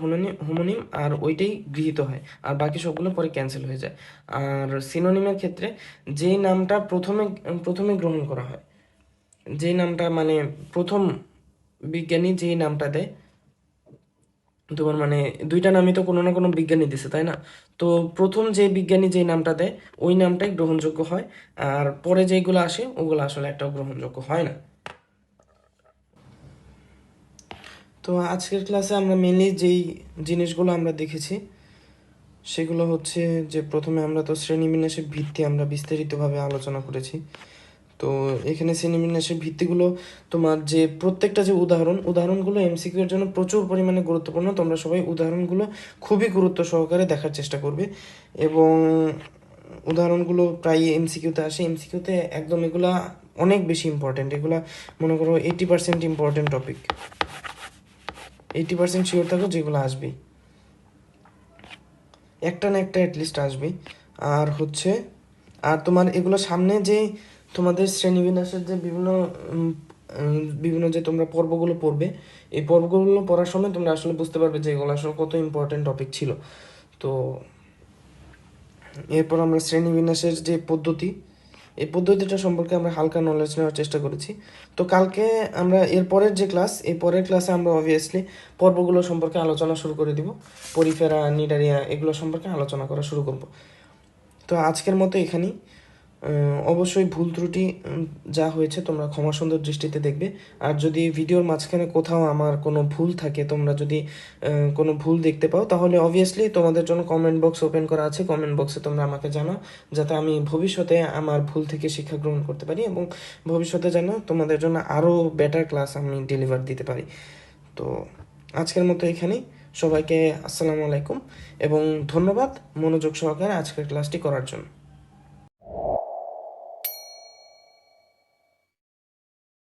হোমোনিম, আর ওইটাই গৃহীত হয়, আর বাকি সবগুলো পরে ক্যান্সেল হয়ে যায়। আর সিনোনিমের ক্ষেত্রে যেই নামটা প্রথমে প্রথমে গ্রহণ করা হয়, যেই নামটা মানে প্রথম বিজ্ঞানী যেই নামটা দেয়, তোমার মানে দুইটা নামই তো কোনো না কোনো বিজ্ঞানী দিছে, তাই না? তো প্রথম যে বিজ্ঞানী যে নামটা দেয় ওই নামটাই গ্রহণযোগ্য হয়, আর পরে যেগুলো আসে ওগুলো আসলে একটাও গ্রহণযোগ্য হয় না। তো আজকের ক্লাসে আমরা মেনলি যেই জিনিসগুলো আমরা দেখেছি সেগুলো হচ্ছে যে প্রথমে আমরা তো শ্রেণীবিন্যাসের ভিত্তি আমরা বিস্তারিতভাবে আলোচনা করেছি। তো এখানে শ্রেণীবিন্যাসের ভিত্তিগুলো, তোমার যে প্রত্যেকটা যে উদাহরণগুলো এমসিকিউ এর জন্য প্রচুর পরিমাণে গুরুত্বপূর্ণ, তোমরা সবাই উদাহরণগুলো খুবই গুরুত্ব সহকারে দেখার চেষ্টা করবে। এবং উদাহরণগুলো প্রায় এমসিকিউতে আসে, এমসিকিউতে একদম এগুলা অনেক বেশি ইম্পর্টেন্ট, এগুলা মনে করো 80% ইম্পর্টেন্ট টপিক, 80% শিওর থাকো যেগুলো আসবেই, একটা না একটা অ্যাটলিস্ট আসবেই। আর হচ্ছে, আর তোমার এগুলো সামনে যে তোমাদের শ্রেণীবিন্যাসের যে বিভিন্ন যে তোমরা পর্বগুলো পড়বে, এই পর্বগুলো পড়ার সময় তোমরা আসলে বুঝতে পারবে যে এগুলো আসলে কত ইম্পর্টেন্ট টপিক ছিল। তো এরপর আমরা শ্রেণীবিন্যাসের যে পদ্ধতি, এই পদ্ধতিটা সম্পর্কে আমরা হালকা নলেজ নেওয়ার চেষ্টা করেছি। তো কালকে আমরা এরপরের যে ক্লাস, এই পরের ক্লাসে আমরা অবভিয়াসলি পর্বগুলো সম্পর্কে আলোচনা শুরু করে দিব, পরিফেরা, নিডারিয়া, এগুলো সম্পর্কে আলোচনা করা শুরু করব। তো আজকের মতো এখানেই। অবশ্যই ভুল ত্রুটি যা হয়েছে তোমরা ক্ষমা সুন্দর দৃষ্টিতে দেখবে। আর যদি ভিডিওর মাঝখানে কোথাও আমার কোনো ভুল থাকে, তোমরা যদি কোনো ভুল দেখতে পাও, তাহলে অবভিয়াসলি তোমাদের জন্য কমেন্ট বক্স ওপেন করা আছে, কমেন্ট বক্সে তোমরা আমাকে জানাও, যাতে আমি ভবিষ্যতে আমার ভুল থেকে শিক্ষা গ্রহণ করতে পারি এবং ভবিষ্যতে যেন তোমাদের জন্য আরও বেটার ক্লাস আমি ডেলিভার দিতে পারি। তো আজকের মতো এখানেই। সবাইকে আসসালামু আলাইকুম এবং ধন্যবাদ মনোযোগ সহকারে আজকের ক্লাসটি করার জন্য।